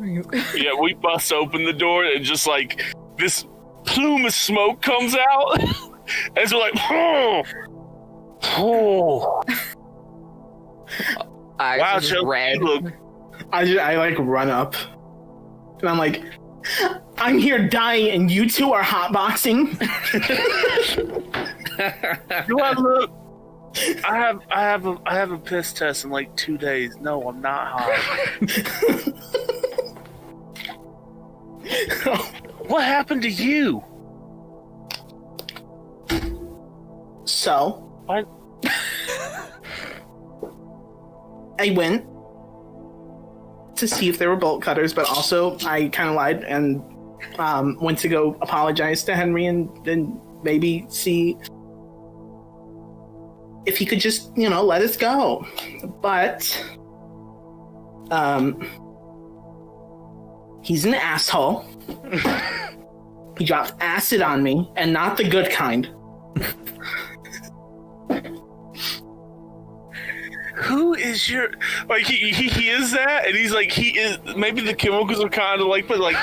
Yeah, we bust open the door and just like this plume of smoke comes out. And so we're like, Eyes wow, just Chelsea, red. look. I like run up, and I'm like, I'm here dying, and you two are hotboxing. Do I look? I have a piss test in like 2 days. No, I'm not high. What happened to you? So What? I went to see if there were bolt cutters, but also I kind of lied and went to go apologize to Henry and then maybe see if he could just, let us go. But he's an asshole. He dropped acid on me, and not the good kind. Who is your he is that, and he's like he is. Maybe the chemicals are kind of like, but like,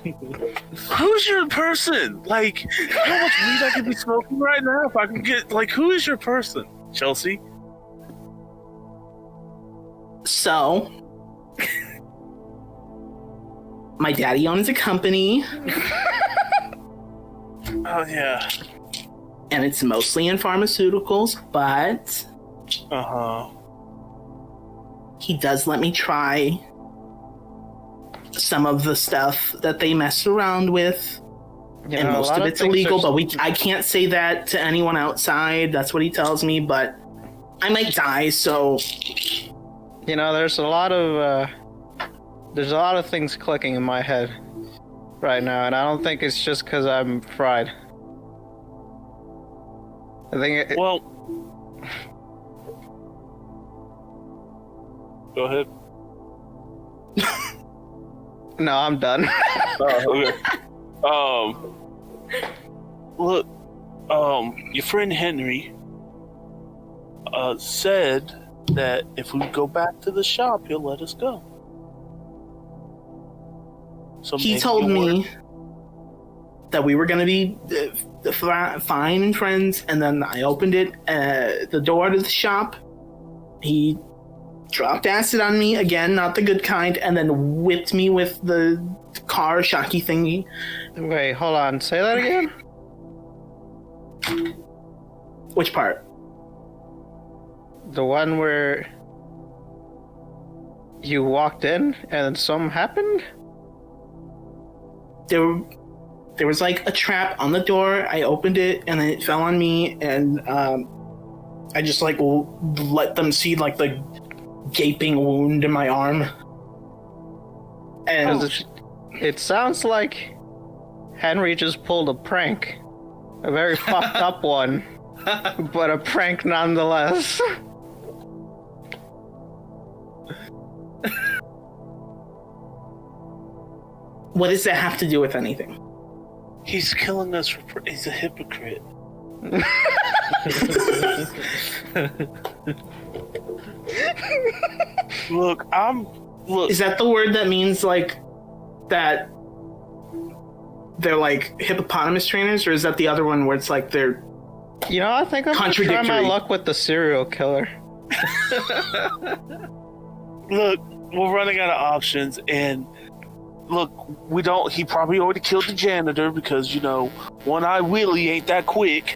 who's your person? Like, how much weed I could be smoking right now if I could get like, who is your person, Chelsea? So, my daddy owns a company. Oh yeah, and it's mostly in pharmaceuticals, but he does let me try some of the stuff that they mess around with. And most of it's illegal, but I can't say that to anyone outside. That's what he tells me, but I might die, so there's a lot of things clicking in my head right now, and I don't think it's just because I'm fried. I think well, go ahead. No, I'm done. Okay. Look, your friend Henry said that if we go back to the shop, he'll let us go. So he told me that we were going to be fine and friends, and then I opened the door to the shop. He dropped acid on me again, not the good kind, and then whipped me with the car shocky thingy. Wait, hold on. Say that again? Which part? The one where you walked in and something happened? There was like a trap on the door. I opened it and then it fell on me, and I just like let them see like the gaping wound in my arm. And it sounds like Henry just pulled a prank. A very fucked up one, but a prank nonetheless. What does that have to do with anything? He's killing us he's a hypocrite. Look. Is that the word that means like that they're like hippopotamus trainers, or is that the other one where it's like they're I think I'm gonna try my luck with the serial killer. Look, we're running out of options, and look, he probably already killed the janitor because, One-Eye Willie ain't that quick.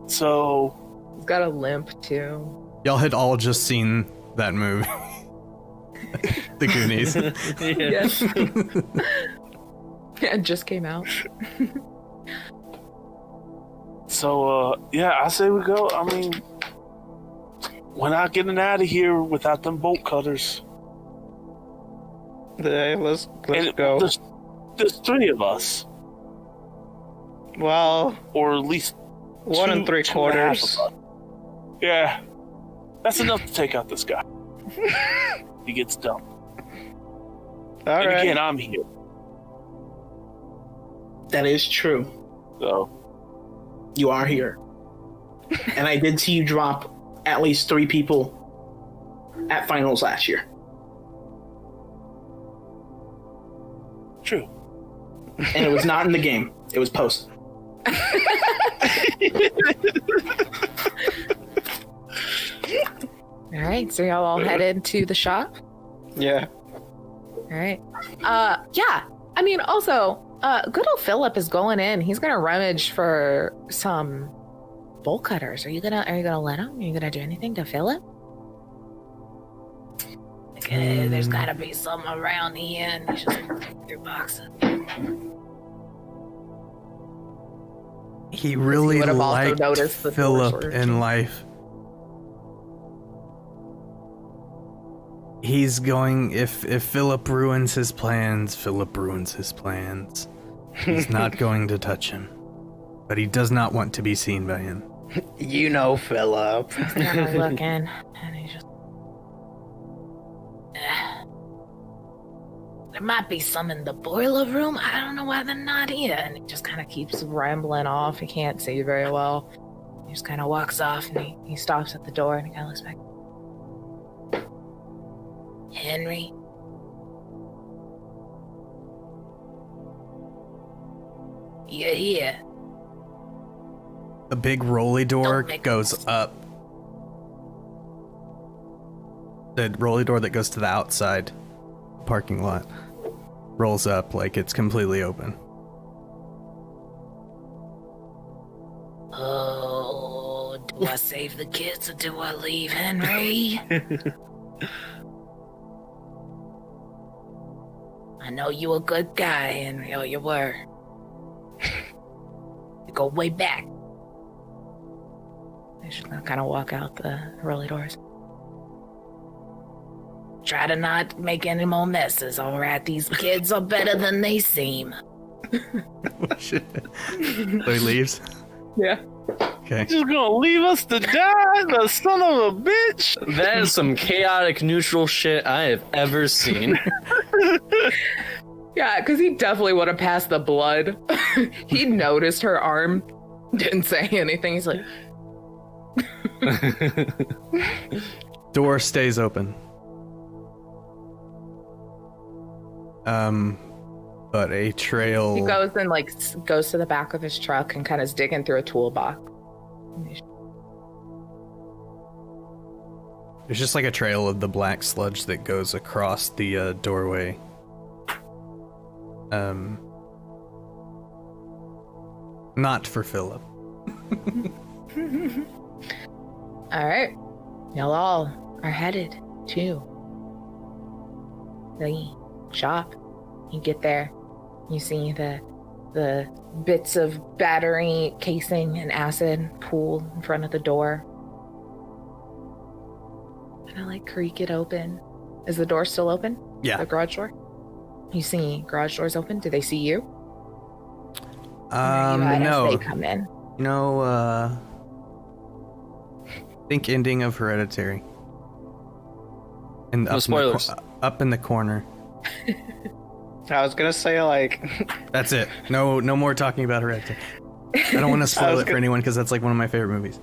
So... He's got a limp, too. Y'all had all just seen that movie. The Goonies. Yes. Yeah, it just came out. So, I say we go. I mean, we're not getting out of here without them bolt cutters. Yeah, let's go. There's three of us. Well, or at least 1 3/4. Yeah, that's enough to take out this guy. He gets dumped. All right. Again, I'm here. That is true. So you are here, and I did see you drop at least 3 people at finals last year. True. And it was not in the game. It was post. All right, so y'all all headed to the shop? Yeah. All right. Yeah. I mean, also, good old Philip is going in. He's gonna rummage for some bolt cutters. Are you gonna let him? Are you gonna do anything to Philip? Okay, there's gotta be some around here, and he's just through boxes. He really would have also liked noticed the Philip doors were in life. He's going. If Philip ruins his plans, Philip ruins his plans. He's not going to touch him, but he does not want to be seen by him. You know, Philip. He's kind of looking, and he just. There might be some in the boiler room. I don't know why they're not here. And he just kind of keeps rambling off. He can't see very well. He just kind of walks off, and he stops at the door, and he kind of looks back. Henry? You're here. The big rolly door Don't make goes noise. up. The rolly door that goes to the outside parking lot rolls up like it's completely open. Oh, do I save the kids or do I leave, Henry? I know you a good guy, Henry, or you were. You go way back. He's just gonna kind of walk out the rolly doors. Try to not make any more messes, alright? These kids are better than they seem. Shit. So he leaves? Yeah. Okay. Just gonna leave us to die, the son of a bitch. That is some chaotic neutral shit I have ever seen. Yeah, because he definitely would have passed the blood. He noticed her arm, didn't say anything. He's like, Door stays open. But a trail. he goes and like goes to the back of his truck and kind of is digging through a toolbox. There's just like a trail of the black sludge that goes across the doorway. Not for Philip. All right, y'all all are headed to the shop. You get there, you see the bits of battery casing and acid pool in front of the door. Kind of like creak it open. Is the door still open? Yeah. The garage door? You see garage doors open? Do they see you? Or are you out No. as they come in. Think ending of Hereditary. And No spoilers. Up in the corner. I was gonna say like, That's it. No more talking about Hereditary. I don't want to spoil it for anyone because that's like one of my favorite movies.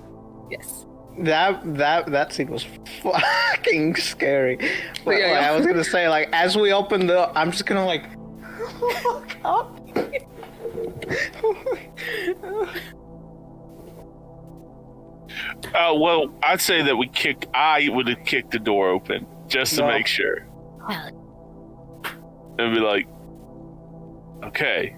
Yes. that scene was fucking scary. But, Yeah, like, yeah. I was gonna say like, as we open I'm just gonna like look up. Well, I'd say that I would have kicked the door open just to No. make sure. Well, And be like, okay.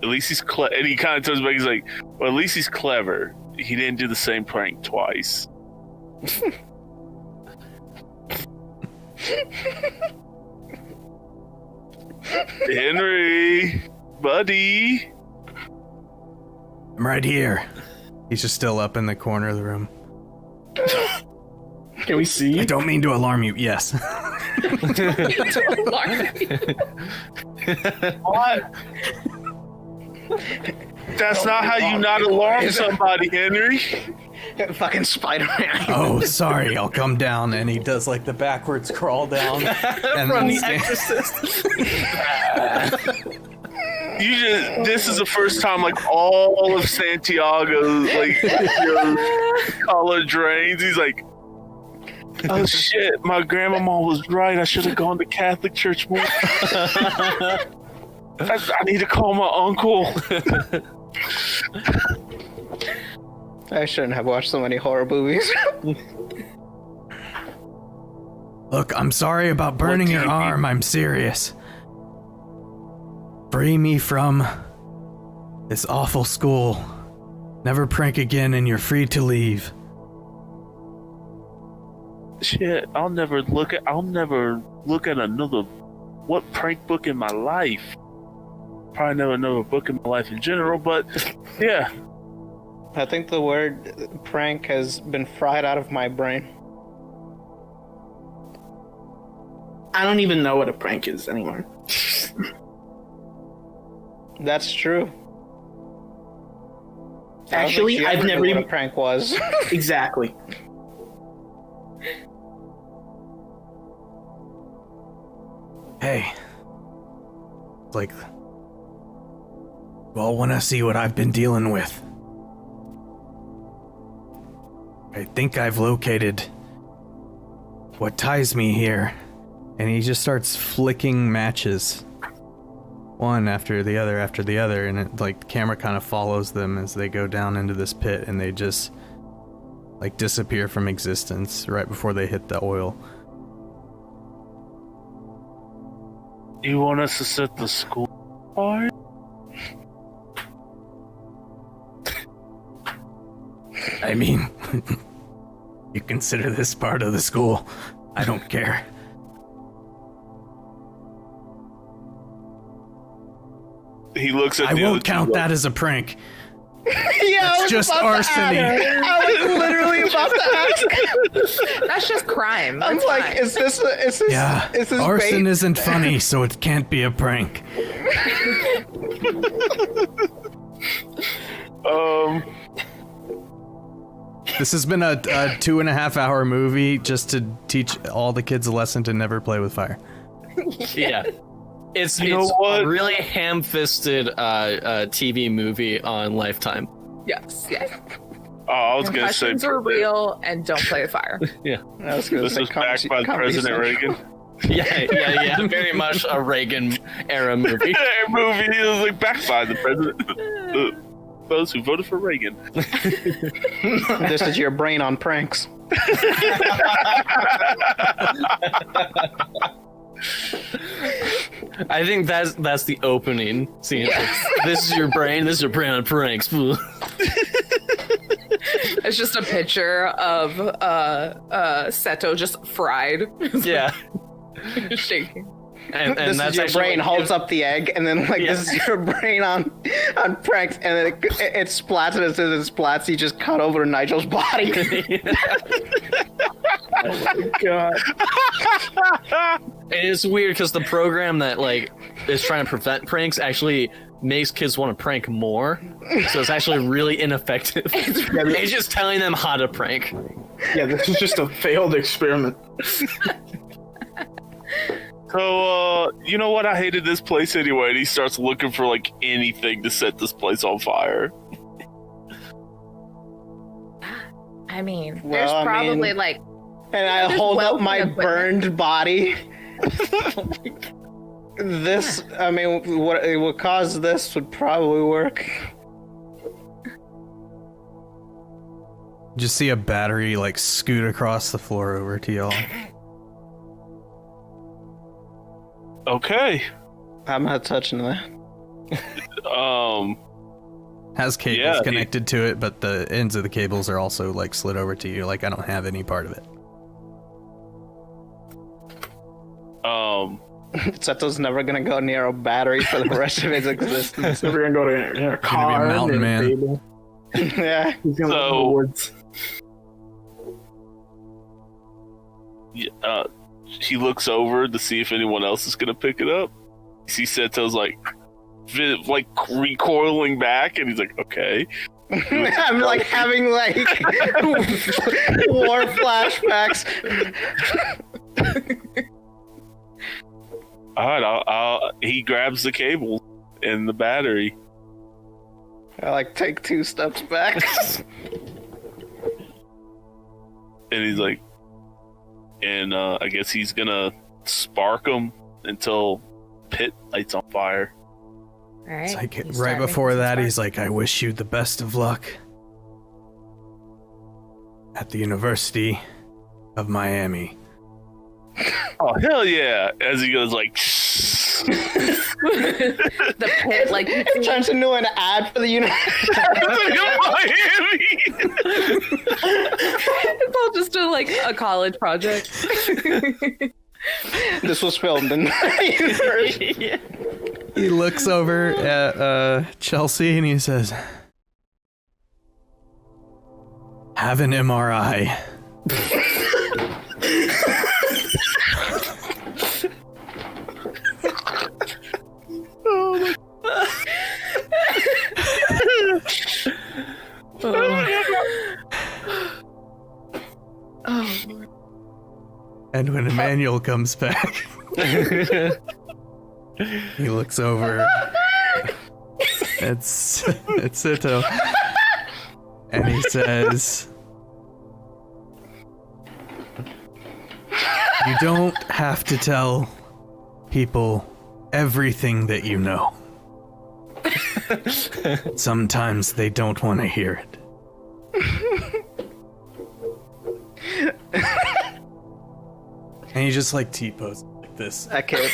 At least he's clever. And he kind of turns back, he's like, well, at least he's clever. He didn't do the same prank twice. Henry, buddy. I'm right here. He's just still up in the corner of the room. Can we see? I don't mean to alarm you. Yes. What? That's not how you not alarm somebody, Henry. Fucking Spider-Man. Oh, sorry. I'll come down. And he does like the backwards crawl down. And From then The Exorcist. This is the first time like all of Santiago's like color drains. He's like, oh shit, my grandmama was right. I should have gone to Catholic church more. I need to call my uncle. I shouldn't have watched so many horror movies. Look, I'm sorry about burning do your you mean? arm. I'm serious. Free me from this awful school. Never prank again and you're free to leave. Shit, I'll never look at another prank book in my life. Probably never another book in my life in general, but yeah. I think the word prank has been fried out of my brain. I don't even know what a prank is anymore. That's true. Actually, I've never what even a prank was. exactly. Hey. Like, well, want to see what I've been dealing with. I think I've located what ties me here. And he just starts flicking matches. One after the other, and it, like, the camera kind of follows them as they go down into this pit, and they just, like, disappear from existence right before they hit the oil. You want us to set the school fire? I mean, you consider this part of the school. I don't care. He looks at I the won't other two count like, that as a prank. Yeah, That's just arsony. I was literally about to ask. That's just crime. I'm That's like, fine. is this Yeah, is this arson bait? isn't funny, so it can't be a prank. This has been a 2.5 hour movie just to teach all the kids a lesson to never play with fire. Yeah. It's You know what? a really ham-fisted TV movie on Lifetime. Yes, yes. Oh, I was gonna say Concussions are real, and don't play with fire. Yeah. I was gonna This say was backed by Comedy President Central. Reagan. Yeah. Very much a Reagan era movie. Movie it was like backed by the president. Those who voted for Reagan. This is your brain on pranks. I think that's the opening scene. This is your brain. This is your brain on pranks. It's just a picture of Seto just fried. Yeah. Shaking. And This that's is your actually brain what holds gives- up the egg, and then like Yeah. this is your brain on pranks, and then it splats, and as soon as it splats, he just cut over to Nigel's body. God. And it's weird because the program that like is trying to prevent pranks actually makes kids want to prank more. So it's actually really ineffective. It's just telling them how to prank. Yeah, this is just a failed experiment. So, you know what? I hated this place anyway. And he starts looking for like anything to set this place on fire. I mean, Well, there's I probably mean- like And I There's hold up welding my equipment. burned body. This, I mean, what caused this would probably work. Just see a battery like scoot across the floor over to y'all. Okay. I'm not touching that. Has cables Yeah, connected to it, but the ends of the cables are also like slid over to you. Like, I don't have any part of it. Seto's never gonna go near a battery for the rest of his existence. So we're gonna go to a car, mountain near a man. table. Yeah. He's gonna So- go to the woods. He looks over to see if anyone else is gonna pick it up. You see Seto's like recoiling back, and he's like, "Okay." I'm like having like war flashbacks. All right, he grabs the cable and the battery. I like take 2 steps back. And he's like, I guess he's gonna spark them until pit lights on fire. all right. It's like you right start before making some that, spark. he's like, I wish you the best of luck at the University of Miami. Oh hell yeah! As he goes like, the pit, like It turns into an ad for the United. Miami. it's all just a college project. This was filmed in the universe. He looks over at Chelsea and he says, have an MRI. And when Emmanuel comes back, he looks over. It's Seto. And he says, "You don't have to tell people everything that you know. Sometimes they don't want to hear it." And he just like T-poses like this. Okay.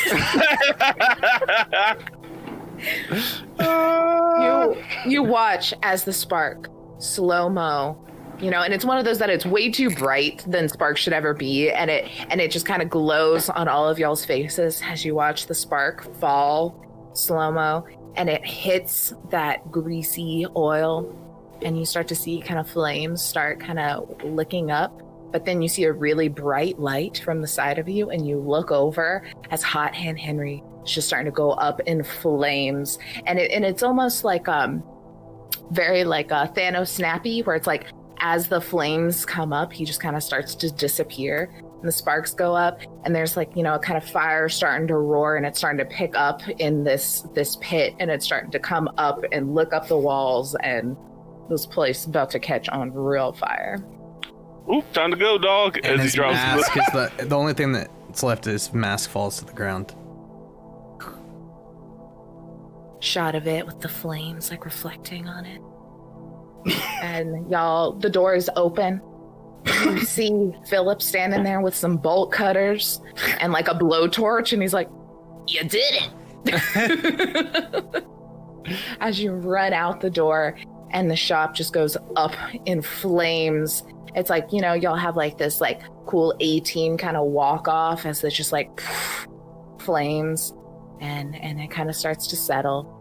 You watch as the spark, slow-mo, and it's one of those that it's way too bright than spark should ever be, and it just kind of glows on all of y'all's faces as you watch the spark fall slow-mo, and it hits that greasy oil, and you start to see kind of flames start kind of licking up. But then you see a really bright light from the side of you, and you look over as Hot Hand Henry is just starting to go up in flames. And it's almost like very like Thanos snappy, where it's like as the flames come up, he just kind of starts to disappear. And the sparks go up, and there's like, a kind of fire starting to roar, and it's starting to pick up in this pit, and it's starting to come up and lick up the walls, and this place is about to catch on real fire. Ooh, time to go, dog. And As his he drops mask is the only thing that's left. His mask falls to the ground. Shot of it with the flames like reflecting on it. And y'all, the door is open. You see Philip standing there with some bolt cutters and like a blowtorch, and he's like, You did it. as you run out the door, and the shop just goes up in flames. It's like, y'all have like this like cool 18 kind of walk off as it's just like flames, and it kind of starts to settle.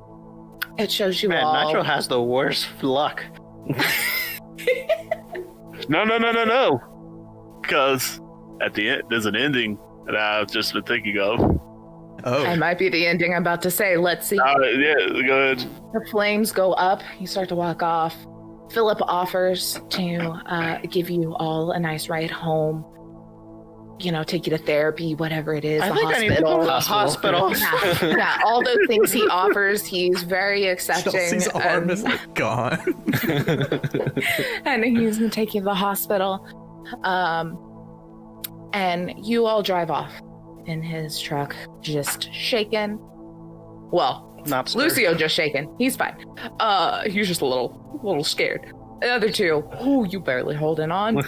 It shows you all. Nigel has the worst luck. No. Because at the end, there's an ending that I've just been thinking of. Oh. It might be the ending I'm about to say. Let's see. Yeah, go ahead. The flames go up. You start to walk off. Philip offers to give you all a nice ride home. Take you to therapy, whatever it is. I the think hospital. I need to go to the hospital. Yeah, all those things he offers. He's very accepting. Chelsea's arm is like gone. And he's going to take you to the hospital. And you all drive off in his truck, just shaken. Well, Not scared. Lucio just shaken. He's fine. He's just a little scared. The other two, you barely holding on.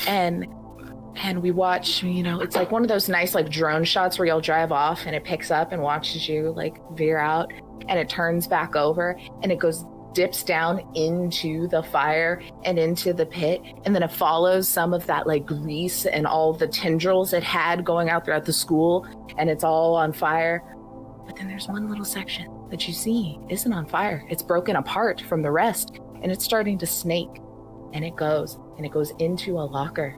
And we watch, it's like one of those nice like drone shots where you'll drive off and it picks up and watches you like veer out, and it turns back over and it dips down into the fire and into the pit, and then it follows some of that like grease and all the tendrils it had going out throughout the school, and it's all on fire. But then there's one little section that you see isn't on fire. It's broken apart from the rest, and it's starting to snake, and it goes into a locker.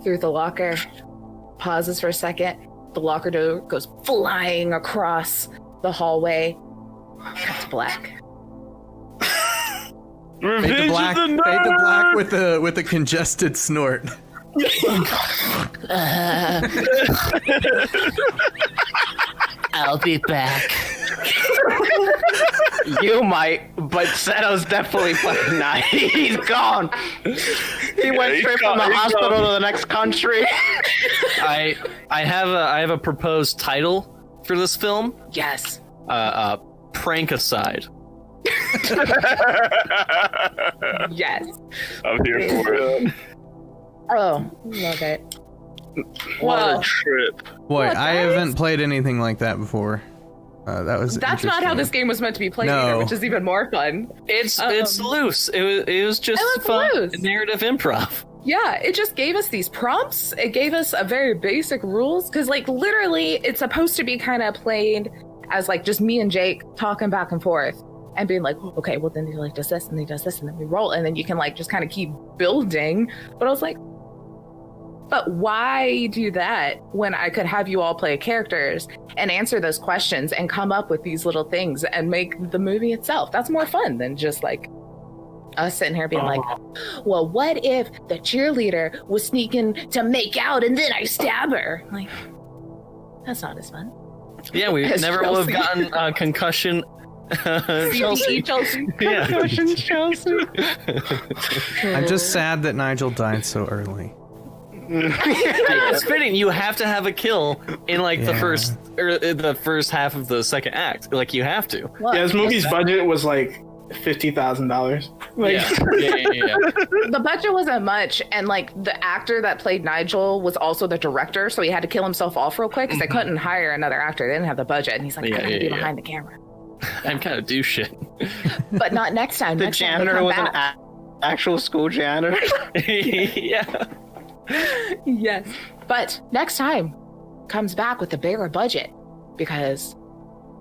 Through the locker, pauses for a second. The locker door goes flying across the hallway. Cuts black. Revenge Fade to black. of the Fade to black nerd! with a congested snort. I'll be back. You might, but Seto's definitely fucking not. He's gone. He went he's straight gone, from the he's hospital gone. to the next country. I have a proposed title for this film. Yes. Prankicide. Yes. I'm here for it. Oh, love it. What Well, a trip. Boy, Look, I guys. haven't played anything like that before. That's not how this game was meant to be played, No. either, which is even more fun. It's Um, loose. It was just it was fun loose. narrative improv. Yeah, it just gave us these prompts. It gave us a very basic rules, because like literally it's supposed to be kind of played as like just me and Jake talking back and forth and being like, okay, well then he like does this and he does this and then we roll, and then you can like just kind of keep building. But I was like, but why do that when I could have you all play characters and answer those questions and come up with these little things and make the movie itself? That's more fun than just like Us sitting here being like, well, what if the cheerleader was sneaking to make out and then I stab her? Like, that's not as fun. Yeah, we As never would have Chelsea. gotten concussion. CTE Chelsea. Yeah. Concussion Chelsea. I'm just sad that Nigel died so early. It's fitting. You have to have a kill in like Yeah. the first half of the second act. Like you have to. Look, Yeah, this movie's budget was like $50,000. Like, Yeah. the budget wasn't much, and like the actor that played Nigel was also the director, so he had to kill himself off real quick because they couldn't hire another actor. They didn't have the budget, and he's like, I gotta be behind the camera. I'm kind of do shit. But not next time. The Next time we janitor come was an back. actual school janitor. Yeah. Yes. But next time comes back with a bigger budget because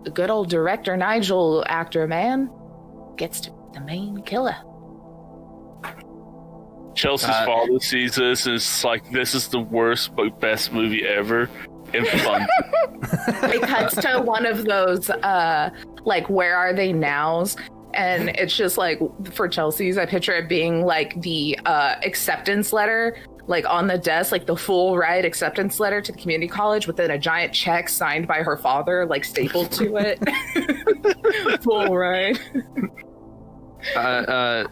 the good old director Nigel actor man gets to be the main killer. Chelsea's father sees this and it's like, this is the worst but best movie ever. And fun. It cuts to one of those like where are they nows, and it's just like for Chelsea's, I picture it being like the acceptance letter like on the desk, like the full ride acceptance letter to the community college within a giant check signed by her father like stapled to it. Full ride.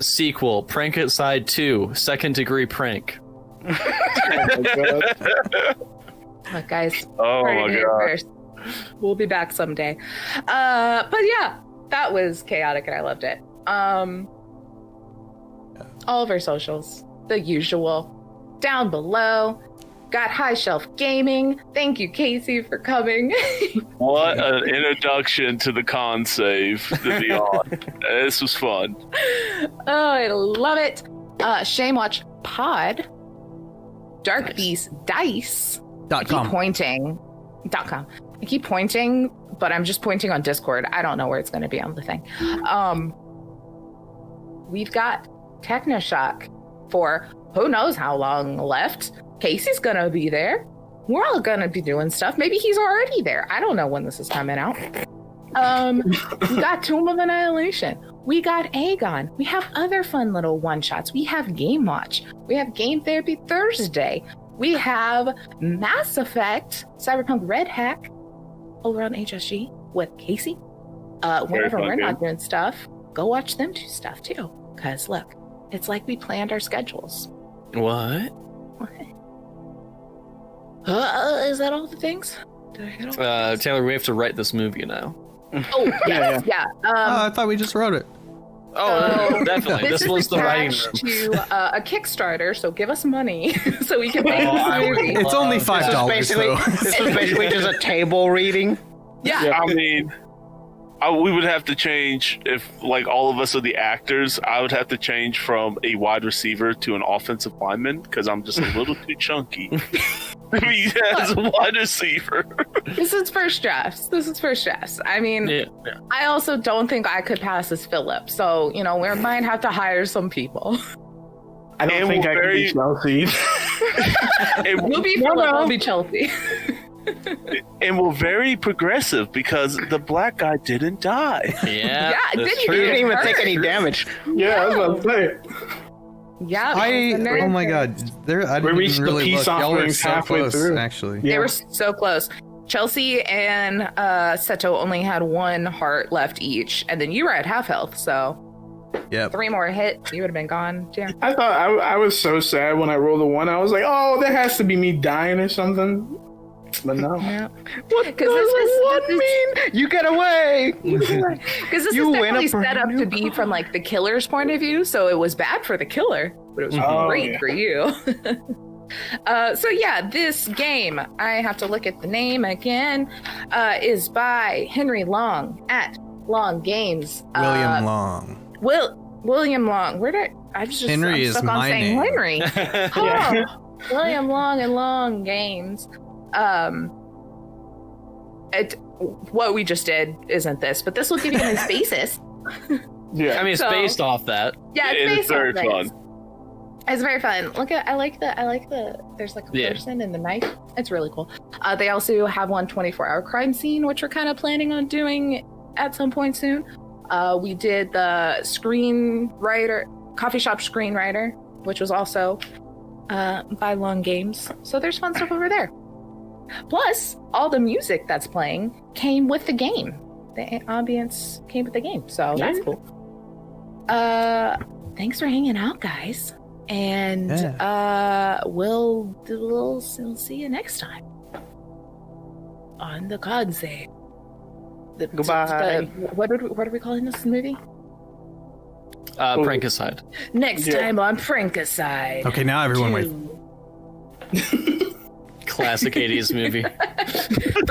Sequel, Prankicide 2, Second Degree Prank. Look, guys. Oh heard my it here god. first. We'll be back someday. But yeah, that was chaotic and I loved it. All of our socials, the usual, down below. Got High Shelf Gaming. Thank you, Casey, for coming. What an introduction to the con save, to be on. This was fun. Oh, I love it. Shame Watch Pod. Dark Beast Dice. I keep pointing. .com. I keep pointing, but I'm just pointing on Discord. I don't know where it's going to be on the thing. We've got Technoshock for who knows how long left. Casey's going to be there. We're all going to be doing stuff. Maybe he's already there. I don't know when this is coming out. We got Tomb of Annihilation. We got Aegon. We have other fun little one-shots. We have Game Watch. We have Game Therapy Thursday. We have Mass Effect, Cyberpunk Red Hack over on HSG with Casey. Whenever we're not doing stuff, go watch them do stuff too. Because look, it's like we planned our schedules. What? Is that all the things? Did I hit all the things? Taylor, we have to write this movie now. Oh, yes, yeah. I thought we just wrote it. Oh, definitely. This was the writing attached room. to a Kickstarter, so give us money so we can make this movie. It's only This $5 though. This was basically just a table reading. Yeah. I mean, we would have to change, if like all of us are the actors, I would have to change from a wide receiver to an offensive lineman because I'm just a little too chunky. I mean, as a wide receiver. This is first drafts. I mean, Yeah. I also don't think I could pass as Philip, so we might have to hire some people. I don't And think we're I very- can be Chelsea. You'll be Philip, I'll be Chelsea. And we're very progressive because the black guy didn't die. Yeah. Yeah, that's didn't He true. didn't even hurt. take any damage. Yeah, I was about to say. Yeah. Oh my god, I We didn't reached even the really peace look. Y'all were offerings so halfway close, through. actually. They Yeah. were so close. Chelsea and Seto only had one heart left each, and then you were at half health, so Yep. 3 more hits, you would have been gone. Yeah. I thought I was so sad when I rolled a 1. I was like, oh, that has to be me dying or something. But no. Yeah. What Because this mean? You get away. Because this You is win a definitely set up brand to new be from like the killer's point of view, so it was bad for the killer, but it was Oh, great yeah. for you. So yeah, this game, I have to look at the name again, is by Henry Long at Long Games. William Long. William Long. I'm Henry I'm is stuck on my saying name. Henry. Oh, William Long and Long Games. What we just did isn't this, but this will give you an basis. Yeah. I mean, it's So- based off that. Yeah, it's It's based very on things. fun. It's very fun. I like the there's like a Yeah. person and the knife. It's really cool. They also have one 24-hour crime scene, which we're kind of planning on doing at some point soon. We did the screenwriter. coffee shop screenwriter, which was also by Long Games. So there's fun stuff over there. Plus, all the music that's playing came with the game. The ambience came with the game, so that's cool. Thanks for hanging out, guys. And we'll see you next time on the Cod Save. Goodbye. What are we calling this movie? Prankicide. Next time on Prankicide. Okay, now everyone wait. Classic 80s movie.